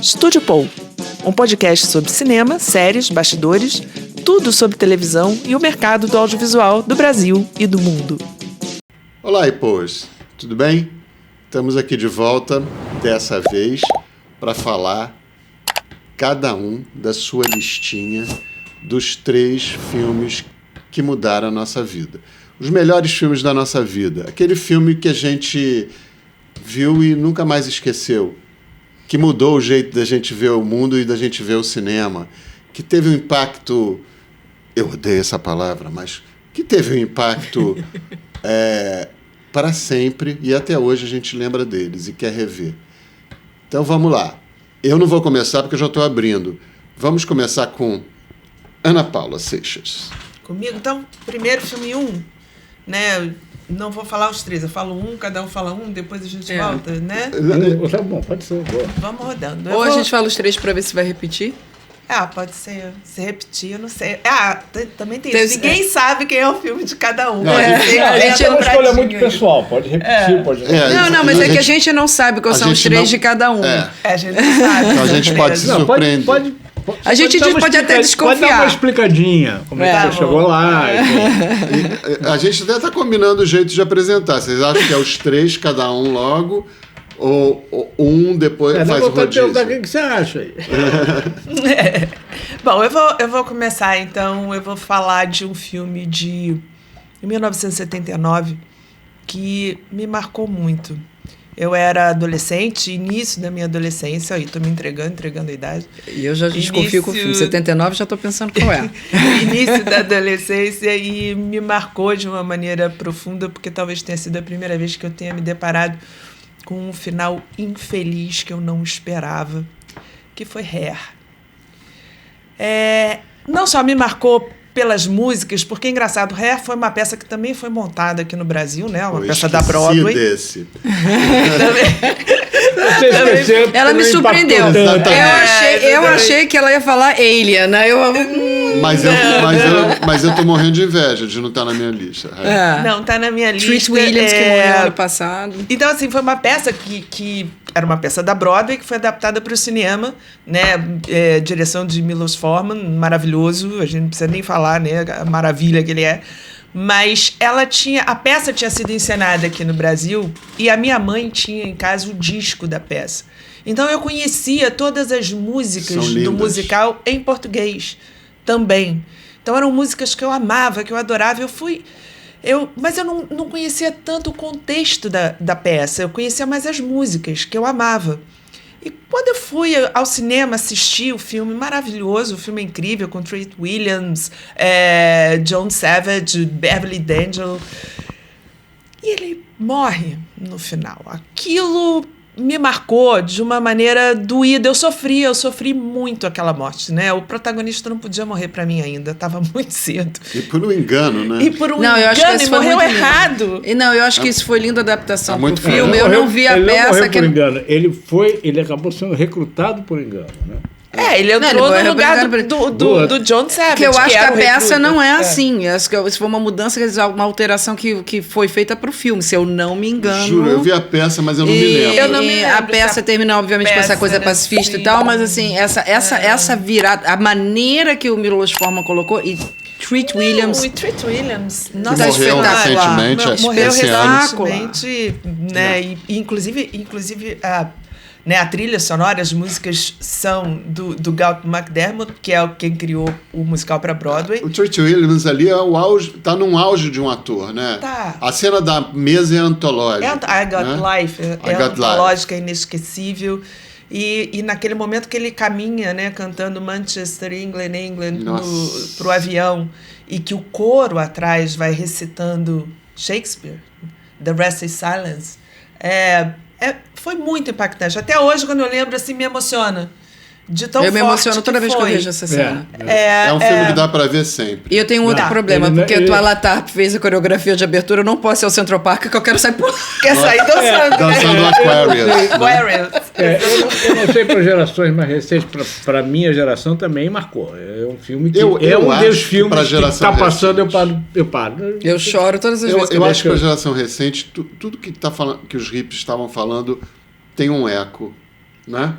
Estúdio Paul, um podcast sobre cinema, séries, bastidores, tudo sobre televisão e o mercado do audiovisual do Brasil e do mundo. Olá, Ipôs, tudo bem? Estamos aqui de volta, dessa vez, para falar cada um da sua listinha dos 3 filmes que mudaram a nossa vida. Os melhores filmes da nossa vida. Aquele filme que a gente viu e nunca mais esqueceu. Que mudou o jeito da gente ver o mundo e da gente ver o cinema. Que teve um impacto... Eu odeio essa palavra, mas... Que teve um impacto para sempre e até hoje a gente lembra deles e quer rever. Então vamos lá. Eu não vou começar porque eu já estou abrindo. Vamos começar com Ana Paula Seixas. Comigo? Então, primeiro filme 1, né? Não vou falar os 3, eu falo um, cada um fala um, depois a gente volta, né? Tá bom, pode ser. Boa. Vamos rodando. Ou a gente fala os 3 para ver se vai repetir? Ah, pode ser. Se repetir, eu não sei. Ah, também tem isso. Ninguém sabe quem é o filme de cada um. A gente é uma escolha muito pessoal. Pode repetir, pode... Não, mas é que a gente não sabe quais são os 3 de cada um. A gente não sabe. Então a gente pode se surpreender. A gente pode até desconfiar. Pode dar uma explicadinha, como é que você chegou lá. A gente até está combinando o jeito de apresentar. Vocês acham que é os 3, cada um logo, ou um depois faz o rodízio? O que você acha aí? Bom, eu vou começar, então. Eu vou falar de um filme de 1979 que me marcou muito. Eu era adolescente, início da minha adolescência, aí estou me entregando a idade. E eu já desconfio com o filme. 79 já estou pensando qual é. Início da adolescência e me marcou de uma maneira profunda, porque talvez tenha sido a primeira vez que eu tenha me deparado com um final infeliz que eu não esperava, que foi Hair. Não só me marcou pelas músicas, porque, engraçado, Hair foi uma peça que também foi montada aqui no Brasil, né? Uma peça da Broadway. Desse. Ela me surpreendeu. Eu achei que ela ia falar Alien, né? Mas eu tô morrendo de inveja de não estar na minha lista. Não, está na minha lista. Treat Williams, que morreu ano passado. Então, assim, foi uma peça que era uma peça da Broadway, que foi adaptada para o cinema, né? Direção de Milos Forman, maravilhoso, a gente não precisa nem falar, né? A maravilha que ele é. Mas a peça tinha sido encenada aqui no Brasil e a minha mãe tinha em casa o disco da peça. Então eu conhecia todas as músicas do musical em português também. Então eram músicas que eu amava, que eu adorava. Mas eu não conhecia tanto o contexto da peça, eu conhecia mais as músicas que eu amava. E quando eu fui ao cinema assistir o filme maravilhoso, o filme incrível, com Treat Williams, John Savage, Beverly D'Angelo, e ele morre no final. Aquilo me marcou de uma maneira doída. Eu sofri muito aquela morte, né? O protagonista não podia morrer para mim ainda, estava muito cedo. E por um engano, né? Eu acho que isso foi morreu errado. Não, eu acho que isso foi linda adaptação pro filme. Eu não vi a peça. Ele não morreu por engano. Ele acabou sendo recrutado por engano, né? Ele entrou no lugar do John Savage. Que eu acho que a peça não é assim. Acho que isso foi uma mudança, uma alteração que foi feita para o filme, se eu não me engano. Juro, eu vi a peça, mas eu não me lembro. Eu não me lembro. A peça termina, obviamente, com essa coisa pacifista e tal, mas assim, essa virada, a maneira que o Milos Forman colocou e Treat Williams. O Treat Williams. Nossa, morreu recentemente, né? E inclusive a trilha sonora, as músicas são do Galton McDermott, que é quem criou o musical para Broadway. O Treat Williams ali tá num auge de um ator, né? Tá. A cena da mesa é antológica. I Got Life, antológica, inesquecível. E naquele momento que ele caminha, né, cantando Manchester, England, pro avião, e que o coro atrás vai recitando Shakespeare, The Rest is Silence, foi muito impactante. Até hoje, quando eu lembro, assim, me emociona. Eu me emociono toda vez que eu vejo essa cena. É um filme que dá pra ver sempre. E eu tenho um outro problema, porque a Twyla Tarp fez a coreografia de abertura, eu não posso ir ao Central Park, que eu quero sair por lá. Quer sair dançando. Dançando Aquarius. Eu não sei para gerações mais recentes, para minha geração também marcou. É um filme que um dos filmes que está passando, eu paro. Eu choro todas as vezes. Eu acho que para a geração recente, tudo que os hippies estavam falando tem um eco. Né?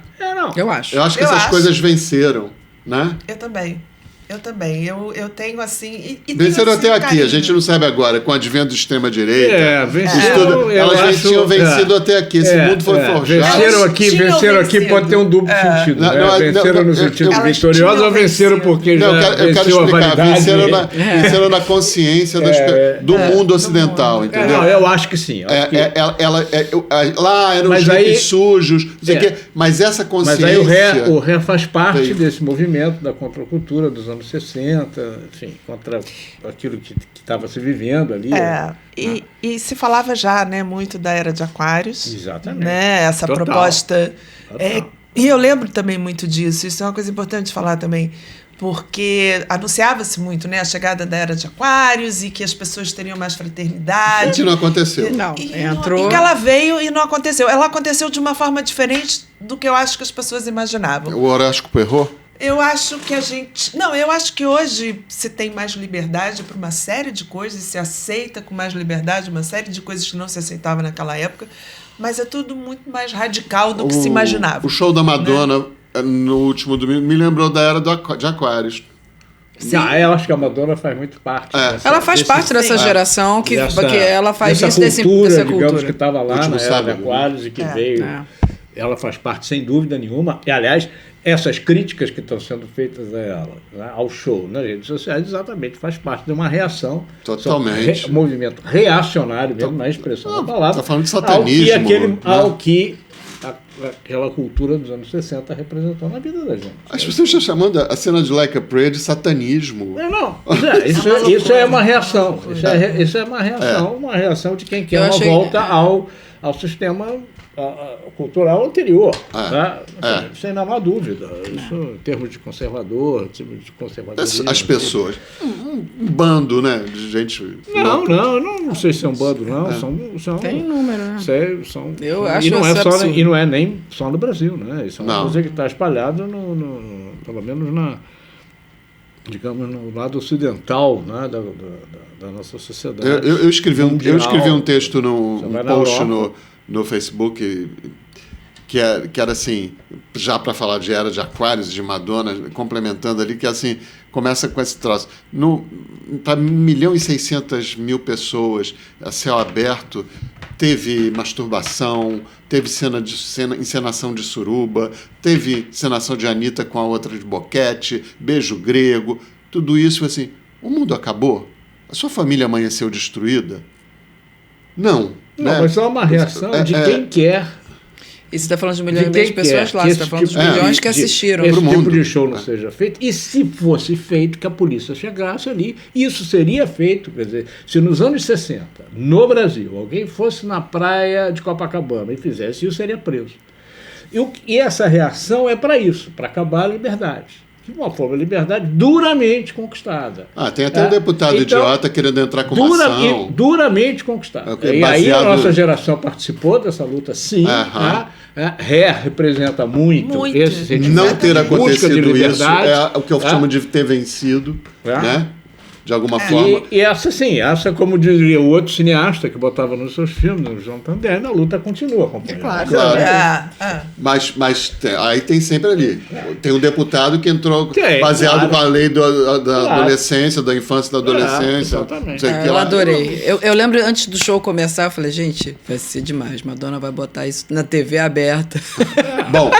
Não. Eu acho. Eu acho que essas coisas venceram, né? Eu também. Eu tenho assim... venceram até aqui, carinho. A gente não sabe agora, com o advento do extrema-direita. Venceram. Elas tinham vencido até aqui, esse mundo foi forjado. Venceram aqui pode ter um duplo sentido. Venceram no sentido vitorioso ou venceram porque já eu quero explicar, venceram na consciência do mundo ocidental, entendeu? Eu acho que sim. Lá eram os hippies sujos, não sei o quê, mas essa consciência... Mas aí o Ré faz parte desse movimento da contracultura dos anos 60, enfim, contra aquilo que estava se vivendo ali. E se falava já, né, muito da Era de Aquários. Exatamente. Né, essa proposta. E eu lembro também muito disso, isso é uma coisa importante de falar também, porque anunciava-se muito, né, a chegada da Era de Aquários e que as pessoas teriam mais fraternidade. E não aconteceu. E que ela veio e não aconteceu. Ela aconteceu de uma forma diferente do que eu acho que as pessoas imaginavam. O horóscopo errou? Eu acho que eu acho que hoje se tem mais liberdade para uma série de coisas, se aceita com mais liberdade uma série de coisas que não se aceitava naquela época, mas é tudo muito mais radical do que se imaginava. O show da Madonna, né, no último domingo me lembrou da Era de Aquários. Sim. Eu acho que a Madonna faz muito parte. Ela faz parte dessa geração que ela faz isso dessa cultura, que estava lá na Era de Aquários e que veio. Ela faz parte, sem dúvida nenhuma. E, aliás, essas críticas que estão sendo feitas a ela, né, ao show nas redes sociais, exatamente faz parte de uma reação. Totalmente. Movimento reacionário, mesmo na expressão da palavra. Está falando de satanismo. Ao que aquela cultura dos anos 60 representou na vida da gente. As pessoas estão chamando a cena de Like a Prayer de satanismo. Isso é uma reação. Isso é uma reação, uma reação de quem quer uma volta ao sistema cultural anterior. Sem nenhuma dúvida. Isso em termos de conservador, as pessoas. Um bando, né? De gente. Não sei se é um bando, não. Tem número, né? Eu acho e não é nem só no Brasil, né? Isso é uma coisa que está espalhada pelo menos digamos, no lado ocidental, né, da nossa sociedade. Eu escrevi um texto um post no Facebook que era assim, já para falar de Era de Aquários, de Madonna, complementando ali, que assim, começa com esse troço. Para 1.600.000 pessoas a céu aberto, teve masturbação, teve encenação de suruba, teve encenação de Anitta com a outra de boquete, beijo grego, tudo isso assim. O mundo acabou? A sua família amanheceu destruída? Não, mas só uma reação de quem quer. E você está falando de milhões de pessoas lá, você está falando de milhões que assistiram. Esse tipo de show não seja feito. E se fosse feito, que a polícia chegasse ali, isso seria feito. Quer dizer, se nos anos 60, no Brasil, alguém fosse na praia de Copacabana e fizesse isso, seria preso. E essa reação é para isso, para acabar a liberdade. De uma forma, a liberdade duramente conquistada. Tem até um deputado idiota querendo entrar com uma ação. Duramente conquistada. E aí a nossa geração participou dessa luta, sim. Ré representa muito esse sentimento. Não ter acontecido isso é o que eu chamo de ter vencido, né? De alguma forma. E essa, como diria o outro cineasta que botava nos seus filmes, o João Tandem, a luta continua. Claro. Mas aí tem sempre ali. Tem um deputado que entrou baseado com a lei da adolescência, da infância e da adolescência. Exatamente. Eu adorei. Eu lembro, antes do show começar, eu falei, gente, vai ser demais. Madonna vai botar isso na TV aberta. Bom,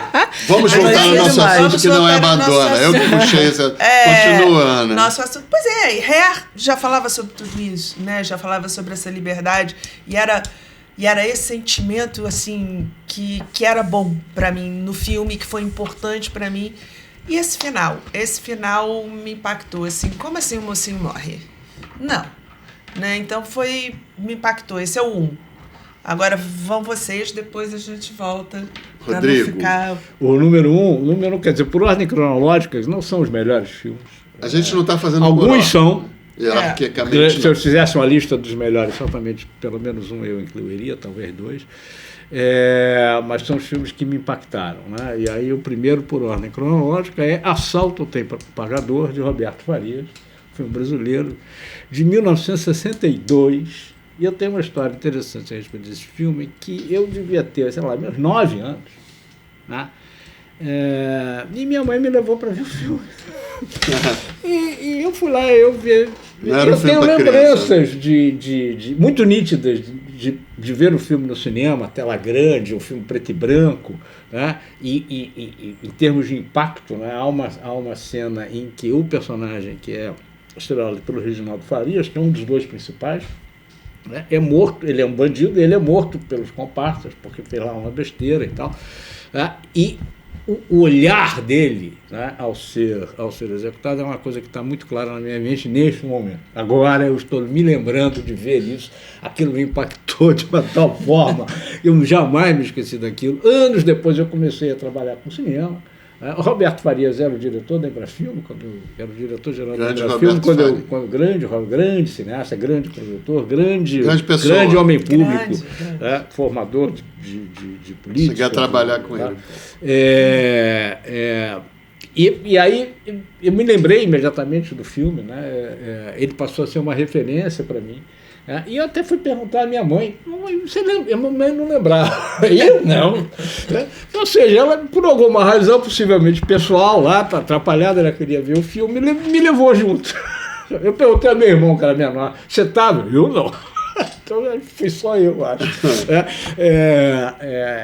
vamos voltar no nosso assunto que não é Madonna. Eu que puxei essa. Continua, Ana. Nosso assunto. Pois é, já falava sobre tudo isso, né? Já falava sobre essa liberdade e era esse sentimento assim que era bom para mim no filme, que foi importante para mim. E esse final me impactou assim. Como assim o mocinho morre? Não, né? Então me impactou. Esse é o 1. Agora vão vocês, depois a gente volta. Rodrigo, o número 1, quer dizer, por ordem cronológica, não são os melhores filmes. A gente não está fazendo alguns são. Hierarquicamente. Se eu fizesse uma lista dos melhores, certamente pelo menos um eu incluiria, talvez 2. Mas são os filmes que me impactaram, né? E aí o primeiro, por ordem cronológica, é Assalto ao Templo Pagador, de Roberto Farias, filme brasileiro, de 1962. E eu tenho uma história interessante a respeito desse filme, que eu devia ter, sei lá, meus 9 anos, né? E minha mãe me levou para ver o filme. E eu fui lá, eu vi. Eu tenho lembranças muito nítidas de ver o filme no cinema, tela grande, um filme preto e branco, né? E em termos de impacto, né? Há uma cena em que o personagem, que é estrelado pelo Reginaldo Farias, que é um dos dois principais, né? É morto, ele é um bandido, ele é morto pelos comparsas, porque fez lá uma besteira e tal, né? E o olhar dele, né, ao ser executado é uma coisa que está muito clara na minha mente neste momento. Agora eu estou me lembrando de ver isso, aquilo me impactou de uma tal forma, eu jamais me esqueci daquilo. Anos depois eu comecei a trabalhar com cinema. O Roberto Farias era o diretor da Embrafilme, era o diretor-geral da Embrafilme, grande cineasta, grande produtor, grande homem público, formador de política. Cheguei a trabalhar com ele. E aí eu me lembrei imediatamente do filme, né? Ele passou a ser uma referência para mim. E eu até fui perguntar à minha mãe, você lembra? A mamãe não lembrava, eu não. Ou seja, ela, por alguma razão, possivelmente pessoal, lá, atrapalhada, ela queria ver o filme, me levou junto. Eu perguntei ao meu irmão, que era menor, você estava? Eu não. Então fui só eu, acho.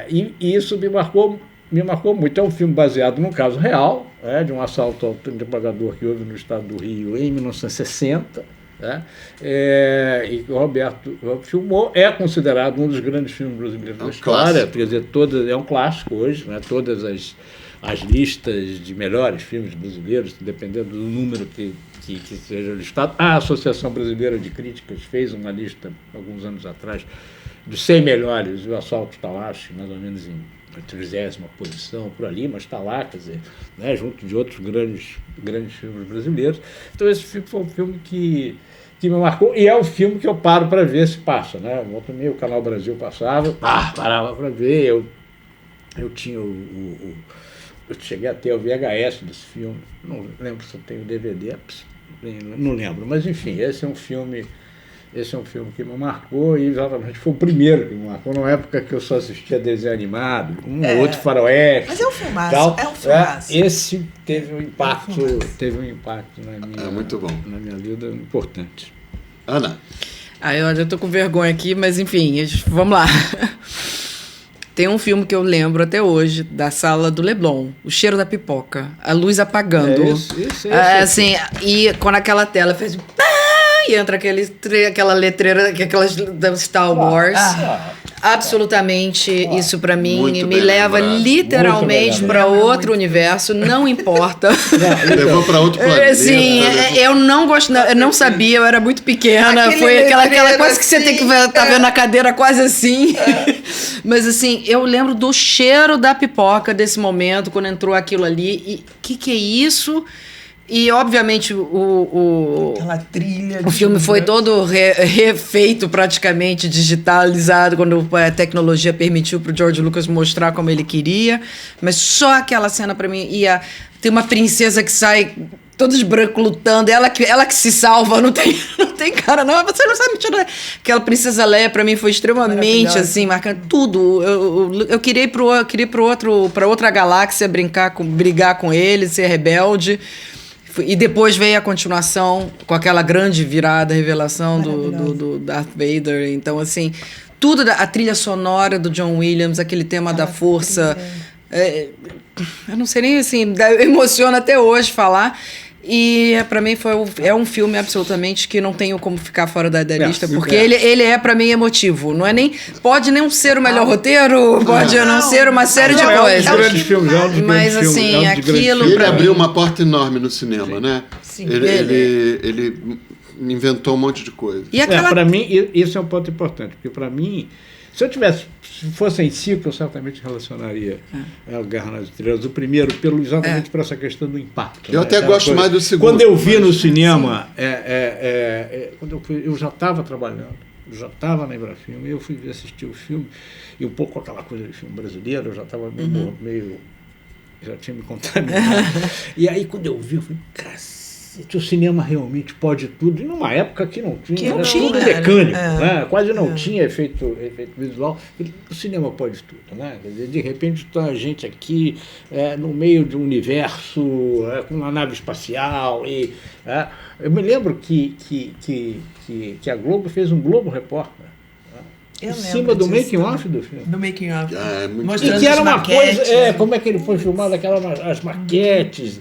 E isso me marcou muito. É um filme baseado num caso real, de um assalto ao desembargador que houve no estado do Rio em 1960. E o Roberto filmou, é considerado um dos grandes filmes brasileiros da história, quer dizer, é um clássico hoje, né? Todas as listas de melhores filmes brasileiros, dependendo do número que seja listado. A Associação Brasileira de Críticas fez uma lista, alguns anos atrás, dos 100 melhores, e o Assalto está lá, acho, mais ou menos em 30ª posição, por ali, mas está lá, quer dizer, né, junto de outros grandes filmes brasileiros. Então esse filme foi um filme que me marcou, e é um filme que eu paro para ver se passa, né? Outro meio, o Canal Brasil passava, parava para ver, eu tinha eu cheguei a ter o VHS desse filme, não lembro se eu tenho DVD, não lembro, mas enfim, esse é um filme que me marcou, e exatamente foi o primeiro que me marcou, numa época que eu só assistia desenho animado, outro faroeste. Mas é um filmaço, tal. É um filmaço. Esse teve um impacto, muito bom. Na minha vida importante. Ana. Eu tô com vergonha aqui, mas enfim, vamos lá. Tem um filme que eu lembro até hoje, da sala do Leblon, O Cheiro da Pipoca, a luz apagando. Esse. Assim, e quando aquela tela fez... E entra aquela letreira, aquelas da Star Wars. Absolutamente, isso para mim me leva literalmente para outro universo, não importa. Levou para outro planeta. Sim, eu não gosto, eu não sabia, eu era muito pequena, foi aquela quase que você tem que estar vendo a cadeira quase assim. Mas assim, eu lembro do cheiro da pipoca desse momento, quando entrou aquilo ali, e que é isso? E, obviamente, aquela trilha. O filme foi todo refeito, praticamente digitalizado, quando a tecnologia permitiu para o George Lucas mostrar como ele queria. Mas só aquela cena, para mim, tem uma princesa que sai toda de branco lutando, ela que se salva, não tem cara, não. Você não sabe tirar. Aquela princesa Leia, para mim, foi extremamente, assim, marcando tudo. Eu queria ir para outra galáxia, brigar com ele, ser rebelde. E depois veio a continuação com aquela grande virada, revelação do Darth Vader. Então, assim, tudo, a trilha sonora do John Williams, aquele tema da força. Eu não sei nem, assim, emociona até hoje falar. E para mim é um filme absolutamente que não tenho como ficar fora da lista, porque ele é para mim emotivo. Não é pode nem ser o melhor roteiro, pode não ser uma série de coisas. É um dos grandes filmes, mas assim, aquilo ele abriu uma porta enorme no cinema, né? Sim. Ele inventou um monte de coisa. Para mim isso é um ponto importante, porque para mim, se fosse em ciclo, eu certamente relacionaria o Guerra nas Estrelas, o primeiro, exatamente por essa questão do impacto. Eu até gosto mais do segundo. Quando eu vi no cinema, eu já estava trabalhando, eu já estava na Embrafilme, eu fui assistir o filme, e um pouco aquela coisa de filme brasileiro, eu já estava meio já tinha me contaminado. E aí, quando eu vi, eu falei, cacete, o cinema realmente pode tudo, e numa época que não tinha, Que era não tinha, tudo mecânico, é. né? Quase não tinha efeito visual. O cinema pode tudo, né? Quer dizer, de repente está a gente aqui no meio de um universo, com uma nave espacial. Eu me lembro que a Globo fez um Globo Repórter, Eu em lembro cima do disso making-off do filme. Do making off. É muito E Mostrando que era as uma maquetes, coisa, como é que ele foi filmado, as maquetes,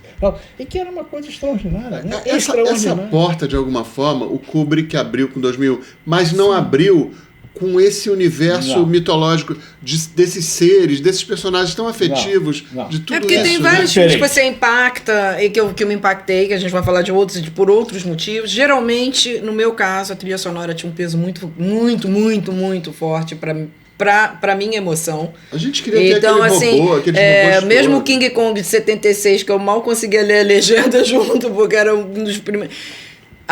e que era uma coisa extraordinária, né? Essa Extraordinária. porta, de alguma forma, o Kubrick abriu com 2000, mas não abriu com esse universo Não. mitológico desses seres, desses personagens tão afetivos, Não. de tudo É porque isso. tem né? vários filmes que Diferente. você impacta e que eu me impactei, que a gente vai falar de outros por outros motivos. Geralmente, no meu caso, a trilha sonora tinha um peso muito, muito, muito, muito forte pra minha emoção. A gente queria ter Então, aquele assim, robô, aqueles robôs mesmo o todos. King Kong de 76, que eu mal conseguia ler a legenda junto, porque era um dos primeiros.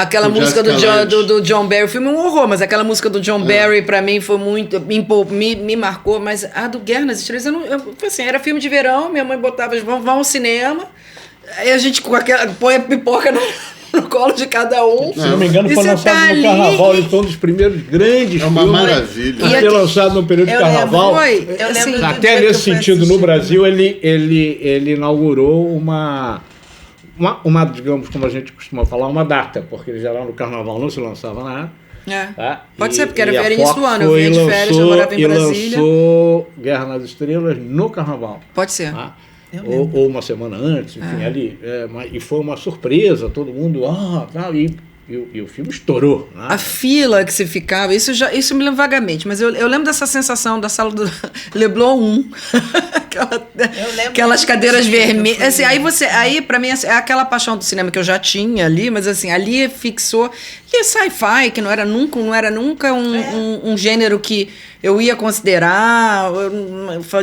Aquela O música Jessica Lange. do John Barry, o filme é um horror, mas aquela música do John Barry, pra mim, foi muito. Me marcou, mas a do Guerra nas Estrelas, assim, era filme de verão, minha mãe botava, vamos ao cinema, aí a gente põe a pipoca no colo de cada um. Se não me engano, E foi você lançado tá no ali Carnaval, então um dos primeiros grandes É uma filmes maravilha. a E ser aqui- lançado no período de Eu Carnaval. lembro. Eu Assim, lembro do Até dia que nesse eu fui sentido, no assistir. Brasil, ele inaugurou uma, digamos, como a gente costuma falar, uma data, porque ele já lá no Carnaval não se lançava nada. É. Tá? Pode ser, porque era a início do Fox ano, eu foi vinha de e férias, eu morava em lançou- Brasília. E lançou Guerra nas Estrelas no Carnaval. Pode ser. Tá? Eu Ou uma semana antes, enfim, ali. E foi uma surpresa, todo mundo, tal, e o filme estourou. Né? A fila que se ficava, isso me lembra vagamente, mas eu lembro dessa sensação da sala do Leblon 1. lembro Aquelas muito cadeiras disso, vermelhas. eu fui- Assim, aí pra mim é aquela paixão do cinema que eu já tinha ali, mas assim, ali fixou. E sci-fi, que não era nunca um gênero que eu ia considerar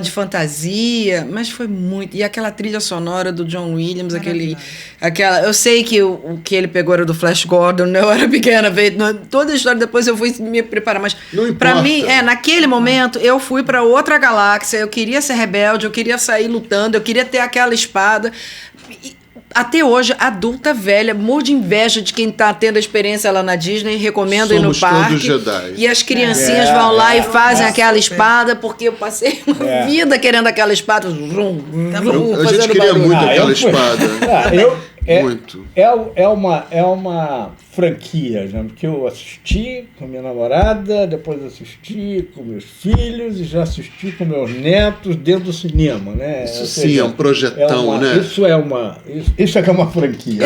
de fantasia, mas foi muito. E aquela trilha sonora do John Williams, eu sei que o que ele pegou era do Flash Gordon, eu era pequena, toda a história depois eu fui me preparar, mas Não pra importa. mim, naquele momento eu fui pra outra galáxia, eu queria ser rebelde, eu queria sair lutando, eu queria ter aquela espada. Até hoje, adulta velha, morro de inveja de quem tá tendo a experiência lá na Disney, recomendo ir no Somos parque. todos Jedi. E as criancinhas vão lá e fazem aquela super. espada, porque eu passei uma vida querendo aquela espada. Zum, zum, A gente fazendo queria barulho. muito aquela eu fui- espada. Muito. É uma franquia, né? Porque eu assisti com minha namorada, depois assisti com meus filhos e já assisti com meus netos dentro do cinema, né? Isso Ou sim, seja, é um projetão, né? Isso é que é uma franquia.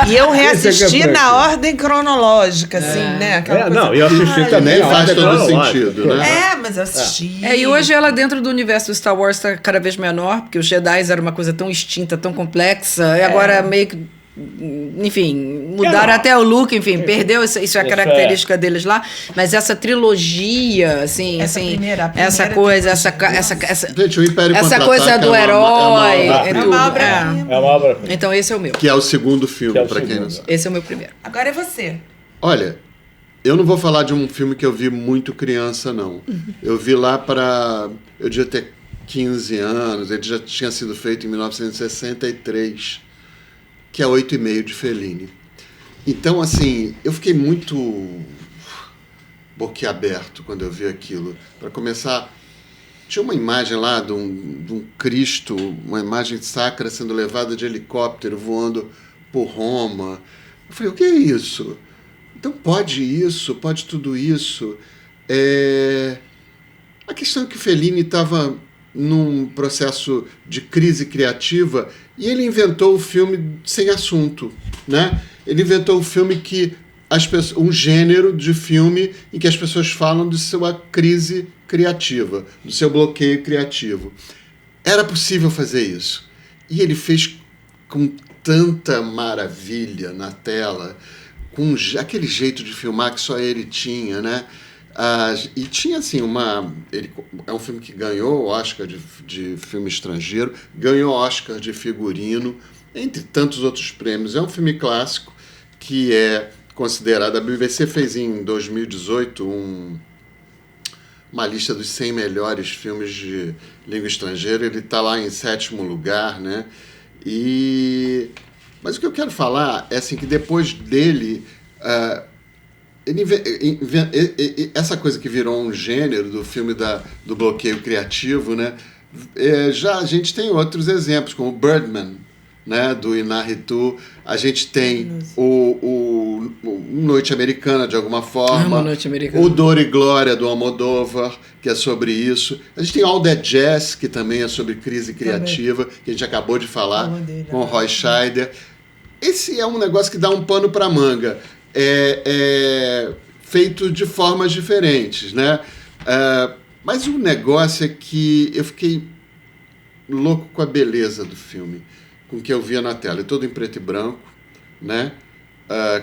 E eu reassisti Esse é que é na ordem cronológica, assim, né? Aquela coisa- Não, eu assisti também. Nem a faz ordem todo cronológica. sentido, né? Mas eu assisti. E hoje ela, dentro do universo do Star Wars, está cada vez menor, porque os Jedi era uma coisa tão extinta, tão complexa, e agora meio que. Enfim, mudaram até o look, enfim, perdeu isso é a característica deles lá, mas essa trilogia, assim, Essa assim, primeira essa coisa, essa Gente, o Império essa Contra-Ataca coisa do é uma herói, obra-prima. é tudo. obra-prima. É uma obra. Então esse é o meu. Que é o segundo filme, Que é o pra quem não segundo. sabe. Esse é o meu primeiro. Agora é você. Olha, eu não vou falar de um filme que eu vi muito criança, não. Eu vi lá para... Eu devia ter 15 anos, ele já tinha sido feito em 1963, que é 8,5 de Fellini. Então, assim, eu fiquei muito boquiaberto quando eu vi aquilo. Para começar, tinha uma imagem lá de um Cristo, uma imagem sacra sendo levada de helicóptero, voando por Roma. Eu falei, o que é isso? Então pode isso, pode tudo isso. A questão é que o Fellini estava num processo de crise criativa e ele inventou o filme sem assunto, né? Ele inventou o filme que um gênero de filme em que as pessoas falam de sua crise criativa, do seu bloqueio criativo. Era possível fazer isso. E ele fez com tanta maravilha na tela, com aquele jeito de filmar que só ele tinha, né? E tinha assim é um filme que ganhou o Oscar de filme estrangeiro, ganhou o Oscar de figurino, entre tantos outros prêmios. É um filme clássico que é considerado, a BBC fez em 2018 uma lista dos 100 melhores filmes de língua estrangeira, ele está lá em 7º lugar, né? E Mas o que eu quero falar é assim, que depois dele, essa coisa que virou um gênero do filme do bloqueio criativo, né? Já a gente tem outros exemplos, como Birdman, né, do Inarritu. A gente tem o Noite Americana, de alguma forma. Noite Americana. O Dor e Glória, do Almodóvar, que é sobre isso. A gente tem All That Jazz, que também é sobre crise criativa, que a gente acabou de falar, com o Roy Scheider. Esse é um negócio que dá um pano para manga. Feito de formas diferentes, né? Mas o negócio é que eu fiquei louco com a beleza do filme, com o que eu via na tela. É todo em preto e branco, né?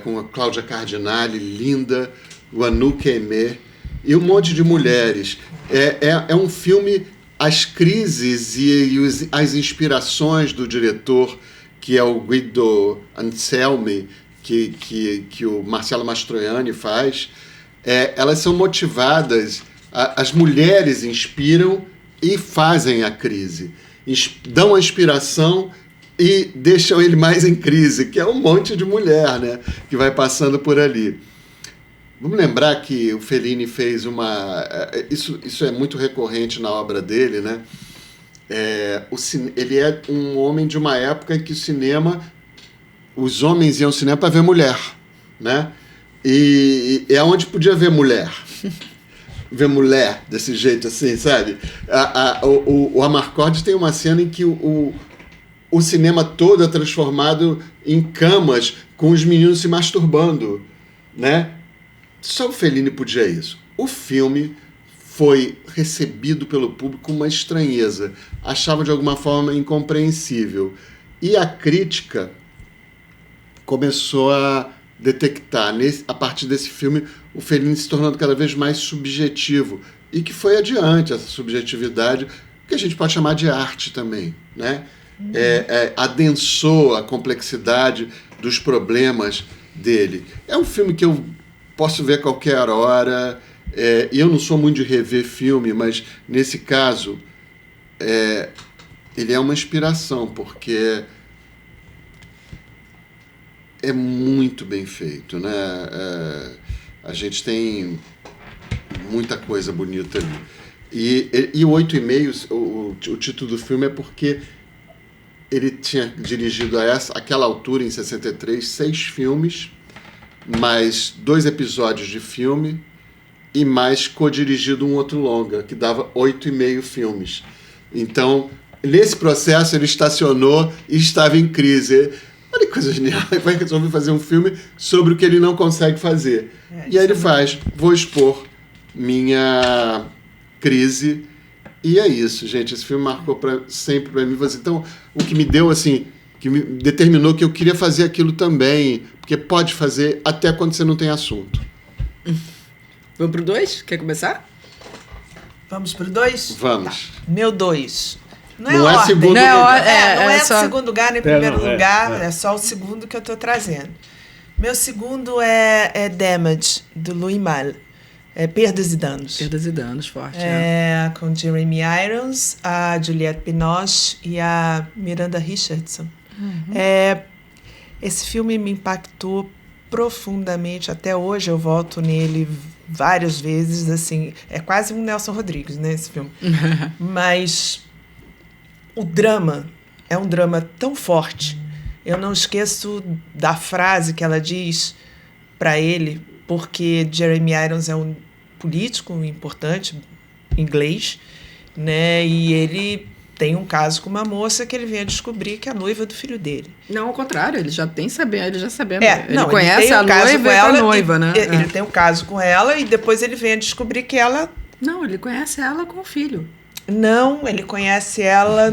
Com a Cláudia Cardinale, linda, o Anouk Aimée, e um monte de mulheres. É um filme, as crises e as inspirações do diretor, que é o Guido Anselmi, que o Marcello Mastroianni faz, elas são motivadas, as mulheres inspiram e fazem a crise, dão a inspiração e deixam ele mais em crise, que é um monte de mulher, né, que vai passando por ali. Vamos lembrar que o Fellini fez isso é muito recorrente na obra dele, né? Ele é um homem de uma época em que os homens iam ao cinema para ver mulher, né? E é onde podia ver mulher. Ver mulher desse jeito assim, sabe? O Amarcord tem uma cena em que o cinema todo é transformado em camas com os meninos se masturbando, né? Só o Fellini podia isso. O filme foi recebido pelo público com uma estranheza. Achava de alguma forma incompreensível. E a crítica começou a detectar, a partir desse filme, o Fellini se tornando cada vez mais subjetivo. E que foi adiante essa subjetividade, que a gente pode chamar de arte também, né? Adensou a complexidade dos problemas dele. É um filme que eu posso ver a qualquer hora, e eu não sou muito de rever filme, mas nesse caso ele é uma inspiração, porque é muito bem feito, né? A gente tem muita coisa bonita ali. E o 8,5, o título do filme é porque ele tinha dirigido aquela altura, em 63, 6 filmes, mais 2 episódios de filme e mais co-dirigido um outro longa, que dava 8,5 filmes. Então, nesse processo, ele estacionou e estava em crise. Olha que coisa genial, ele vai resolver fazer um filme sobre o que ele não consegue fazer. E aí ele faz, vou expor minha crise. E é isso, gente, esse filme marcou sempre para mim. Então, o que me deu, assim, que me determinou que eu queria fazer aquilo também, porque pode fazer até quando você não tem assunto. Vamos pro 2? Quer começar? Vamos pro 2? Vamos. Tá. Meu 2. Não é ordem. segundo lugar. Não é só... segundo lugar nem primeiro lugar, é só o segundo que eu estou trazendo. Meu segundo é Damage, do Louis Malle. Perdas e Danos. Perdas e Danos, forte. Com Jeremy Irons, a Juliette Binoche e a Miranda Richardson. Uhum. Esse filme me impactou profundamente. Até hoje eu volto nele várias vezes. Assim, é quase um Nelson Rodrigues, né, esse filme. Mas o drama é um drama tão forte. Eu não esqueço da frase que ela diz para ele, porque Jeremy Irons é um político importante, inglês, né? E ele tem um caso com uma moça que ele vem a descobrir que é a noiva do filho dele. Não, ao contrário, ele já sabendo. Ele conhece a noiva e a noiva, né? Ele tem um caso com ela e depois ele vem a descobrir que ela... Não, ele conhece ela com o filho. Não, ele conhece ela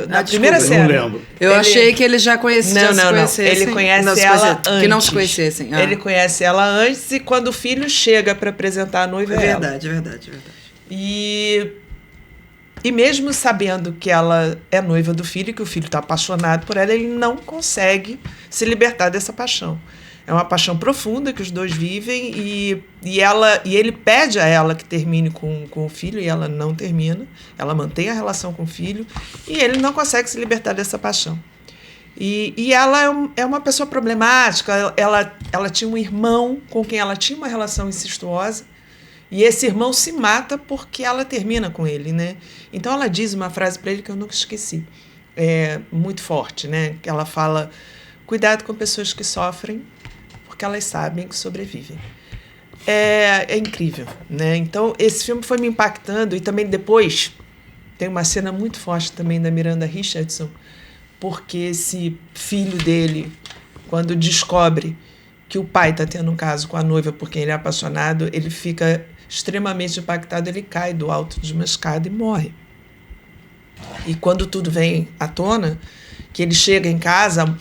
na primeira cena. Eu não lembro. Eu achei que ele já conhecia. Não. Ele conhece ela antes. Que não se conhecessem. Ele conhece ela antes e quando o filho chega para apresentar a noiva é ela. Verdade. E mesmo sabendo que ela é noiva do filho, que o filho está apaixonado por ela, ele não consegue se libertar dessa paixão. É uma paixão profunda que os dois vivem e ele pede a ela que termine com o filho e ela não termina. Ela mantém a relação com o filho e ele não consegue se libertar dessa paixão. E ela é uma pessoa problemática. Ela tinha um irmão com quem ela tinha uma relação incestuosa, e esse irmão se mata porque ela termina com ele, né? Então ela diz uma frase para ele que eu nunca esqueci, muito forte, né? Que ela fala: cuidado com pessoas que sofrem, porque elas sabem que sobrevivem. É incrível, né? Então esse filme foi me impactando, e também depois tem uma cena muito forte também da Miranda Richardson, porque esse filho dele, quando descobre que o pai está tendo um caso com a noiva por quem ele é apaixonado, ele fica extremamente impactado, ele cai do alto de uma escada e morre. E quando tudo vem à tona, que ele chega em casa,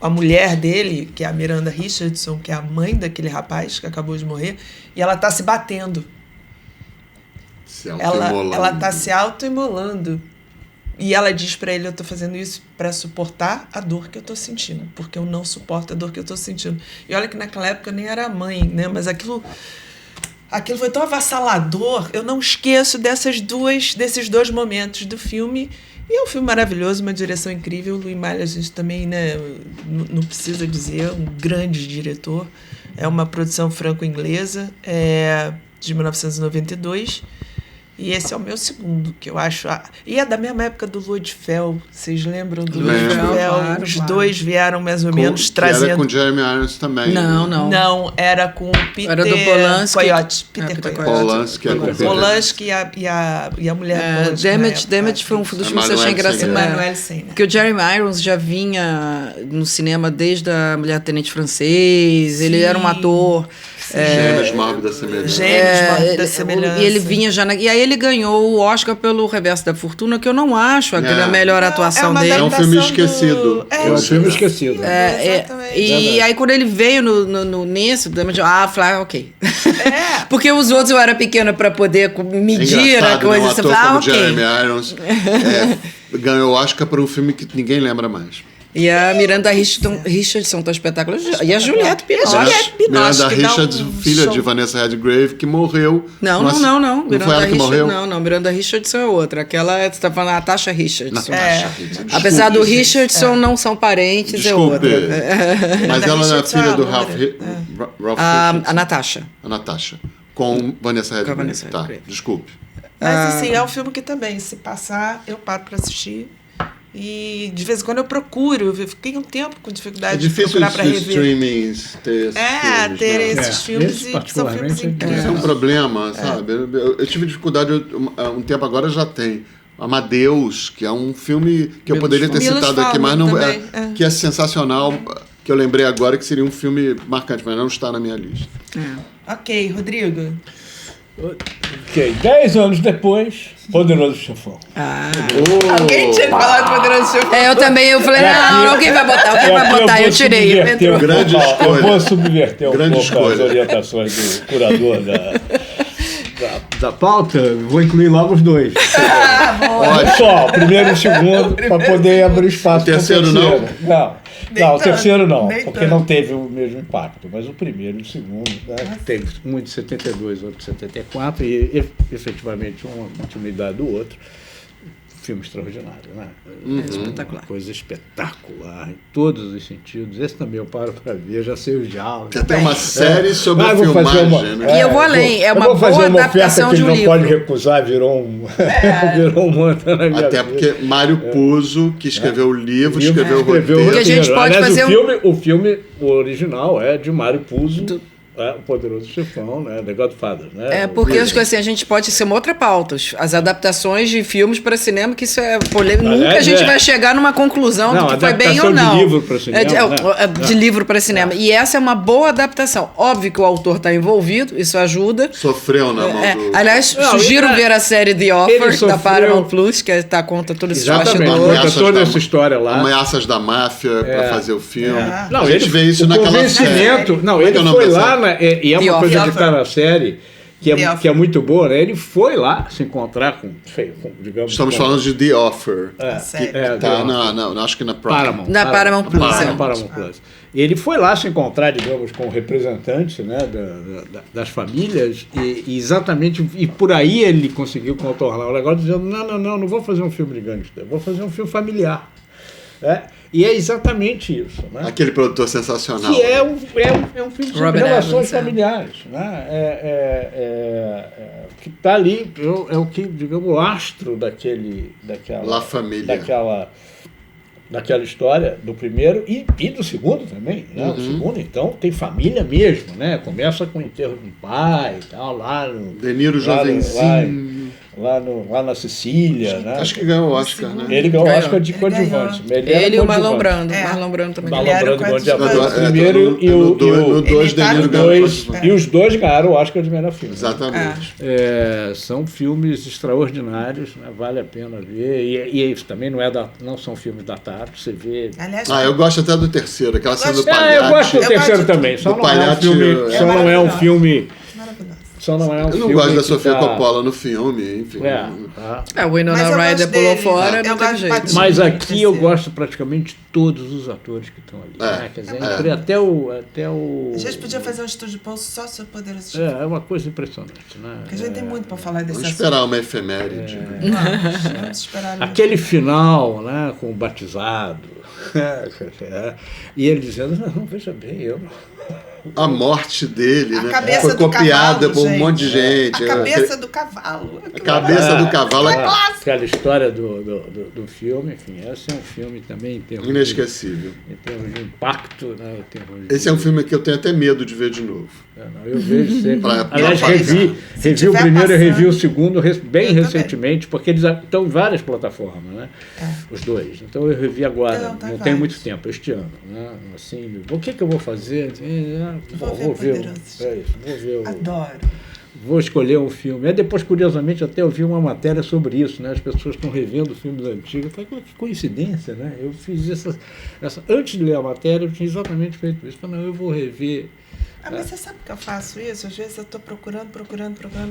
a mulher dele, que é a Miranda Richardson, que é a mãe daquele rapaz que acabou de morrer, e ela está se batendo. Ela está se autoimolando. E ela diz para ele: eu estou fazendo isso para suportar a dor que eu estou sentindo, porque eu não suporto a dor que eu estou sentindo. E olha que naquela época nem era mãe, né? Mas aquilo foi tão avassalador. Eu não esqueço desses dois momentos do filme. E é um filme maravilhoso, uma direção incrível. O Louis Malle, a gente também, né, não precisa dizer, um grande diretor. É uma produção franco-inglesa, de 1992. E esse é o meu segundo, que eu acho... E é da mesma época do Luodfell. Vocês lembram do Luodfell? Claro, Os dois vieram mais ou menos trazendo... Era com Jeremy Irons também. Não, não. Não, era com o Peter... Era do Polanski. Coyote. Peter Coyote. Polanski e a mulher Polanski. Damage foi um dos filmes que eu achei engraçado. Emmanuelle Seiner. Porque o Jeremy Irons já vinha no cinema desde a Mulher Tenente Francês. Sim. Ele era um ator... Gêmeos Mórbida Semelhança. Da Semelhança. E ele vinha já... E aí ele ganhou o Oscar pelo Reverso da Fortuna, que eu não acho a melhor atuação dele. É um filme esquecido. É um filme esquecido. E aí quando ele veio nesse, falei, ok. Porque os outros eu era pequena para poder medir a coisa. Você fala, ok. Jeremy Irons ganhou o Oscar por um filme que ninguém lembra mais. E a Miranda Richardson tá espetacular. E a Juliette Binoche. Miranda Richardson, filha de Vanessa Redgrave, que morreu. Não. Não foi ela que morreu? Não. Miranda Richardson é outra. Aquela, você tá falando, a Natasha Richardson. Desculpe, apesar do Richardson não são parentes, desculpe, é outra. Mas ela era filha do Ralph Richardson. A Natasha. A Natasha. Com Vanessa Redgrave. Tá, desculpe. Mas assim, é um filme que também, se passar, eu paro para assistir. E de vez em quando eu procuro, eu fiquei um tempo com dificuldade de procurar para rever. Streamings ter esses filmes e são filmes incríveis. Isso é um problema, sabe? Eu tive dificuldade um tempo, agora já tem. Amadeus, que é um filme que eu poderia ter citado aqui, mas não que é sensacional, que eu lembrei agora que seria um filme marcante, mas não está na minha lista. Ok, Rodrigo. Ok, 10 anos depois, Poderoso Chefão. Alguém tinha que falar do Poderoso Chefão. Eu também, eu falei, alguém vai botar, eu tirei. Grande escolha. Eu vou subverter um pouco escolha. as orientações do curador da pauta, vou incluir logo os dois. Só, o primeiro e o segundo, para poder abrir espaço para o terceiro. Não, o terceiro não, porque não teve o mesmo impacto. Mas o primeiro e o segundo, né, teve um de 72, outro de 74, e efetivamente uma continuidade do outro. Filme extraordinário, né? Espetacular. Coisa espetacular, em todos os sentidos. Esse também eu paro para ver, já sei os diálogos. Já tem uma série sobre a filmagem, né? E eu vou além, é uma boa adaptação de um livro. Não pode recusar, virou um mantra na minha vida. Até porque Mário Puzo, que escreveu o livro, escreveu o roteiro. Que a gente pode fazer o filme original é de Mário Puzo. O Poderoso Chefão, né? The Godfather, né? Porque eu acho que assim, a gente pode ser uma outra pauta. As adaptações de filmes para cinema, que isso é polêmico. Nunca a gente vai chegar numa conclusão do que foi bem ou não. De livro para cinema. De livro para cinema. E essa é uma boa adaptação. Óbvio que o autor está envolvido, isso ajuda. Sofreu na mão do... Aliás, sugiro ver a série The Offer, da Paramount Plus, que conta toda essa bastidores. Toda essa história lá. Ameaças da máfia para fazer o filme. Não, a gente vê isso naquela série. Não, ele foi lá e é uma coisa que está na série que é muito boa, né? Ele foi lá se encontrar com digamos... Estamos falando de The Offer. Acho que na Paramount. Na Paramount Plus. Ele foi lá se encontrar, digamos, com representantes, né, das famílias e exatamente... E por aí ele conseguiu contornar o negócio dizendo, não vou fazer um filme de gangster, vou fazer um filme familiar. E é exatamente isso. Né? Aquele produtor sensacional. Que é um filme sobre Robert relações Evans, familiares. Né? Que está ali, é o que, digamos, o astro daquela La Família. Daquela história do primeiro e do segundo também. Né? Uhum. O segundo, então, tem família mesmo. Né? Começa com o enterro do pai e tal, lá no... De Niro jovenzinho. Lá na Sicília, né? Acho que ganhou o Oscar, né? Ele ganhou o Ganhou. Oscar de coadjuvante. Ele e o Marlon Brando. É. Marlon Brando também. Ele era Marlon Brando coadjuvante. ganhou o É, primeiro e no dois Ele tá De Niro no ganhou o dois, coadjuvante. e os dois ganharam o Oscar de melhor filme. Exatamente. São filmes extraordinários, né? Vale a pena ver. E isso também não são filmes datados, você vê. Aliás, Eu gosto até do terceiro, aquela cena do Eu palhate. Eu gosto do Eu terceiro gosto também. Só do não é um Palhate, filme. é Só não é um filme. maravilhoso. Só não é um Eu filme. não gosto da que Sofia tá- Coppola no filme, enfim. O Winona Mas eu Ryder gosto pulou dele. fora, Eu não gosto teve de jeito. Pattinson. Mas aqui eu Terceiro. gosto praticamente de todos os atores que estão ali. Né? Quer dizer, até o. A gente podia fazer um estúdio post só sobre poder assistir. É uma coisa impressionante. Né? Porque a gente tem muito para falar desse Vamos assunto. esperar uma efeméride. Vamos esperar. mesmo. Aquele final, né, com o batizado. E ele dizendo, não, veja bem, eu não. A morte dele, A né? cabeça Foi do copiada cavalo, por um gente. monte de gente. A cabeça do cavalo. A cabeça do cavalo é Aquela história do filme, enfim, esse é um filme também em termos inesquecível. em termos de impacto, né, em termos Esse é um filme que eu tenho até medo de ver de novo. Eu vejo sempre. Aliás, eu revi se o tiver primeiro e passando, revi o segundo bem eu recentemente, porque eles estão em várias plataformas, né? Os dois. Então eu revi agora, Não, não tá tem vários. muito tempo, este ano. Né? Assim, o que eu vou fazer? Vou ver Poderosos. Vou ver o. Adoro. Vou escolher um filme. Aí depois, curiosamente, até eu vi uma matéria sobre isso, né? As pessoas estão revendo filmes antigos. Eu falei, que coincidência, né? Eu fiz essa... Antes de ler a matéria, eu tinha exatamente feito isso. Eu falei, não, eu vou rever. Mas você sabe que eu faço isso? Às vezes eu tô procurando.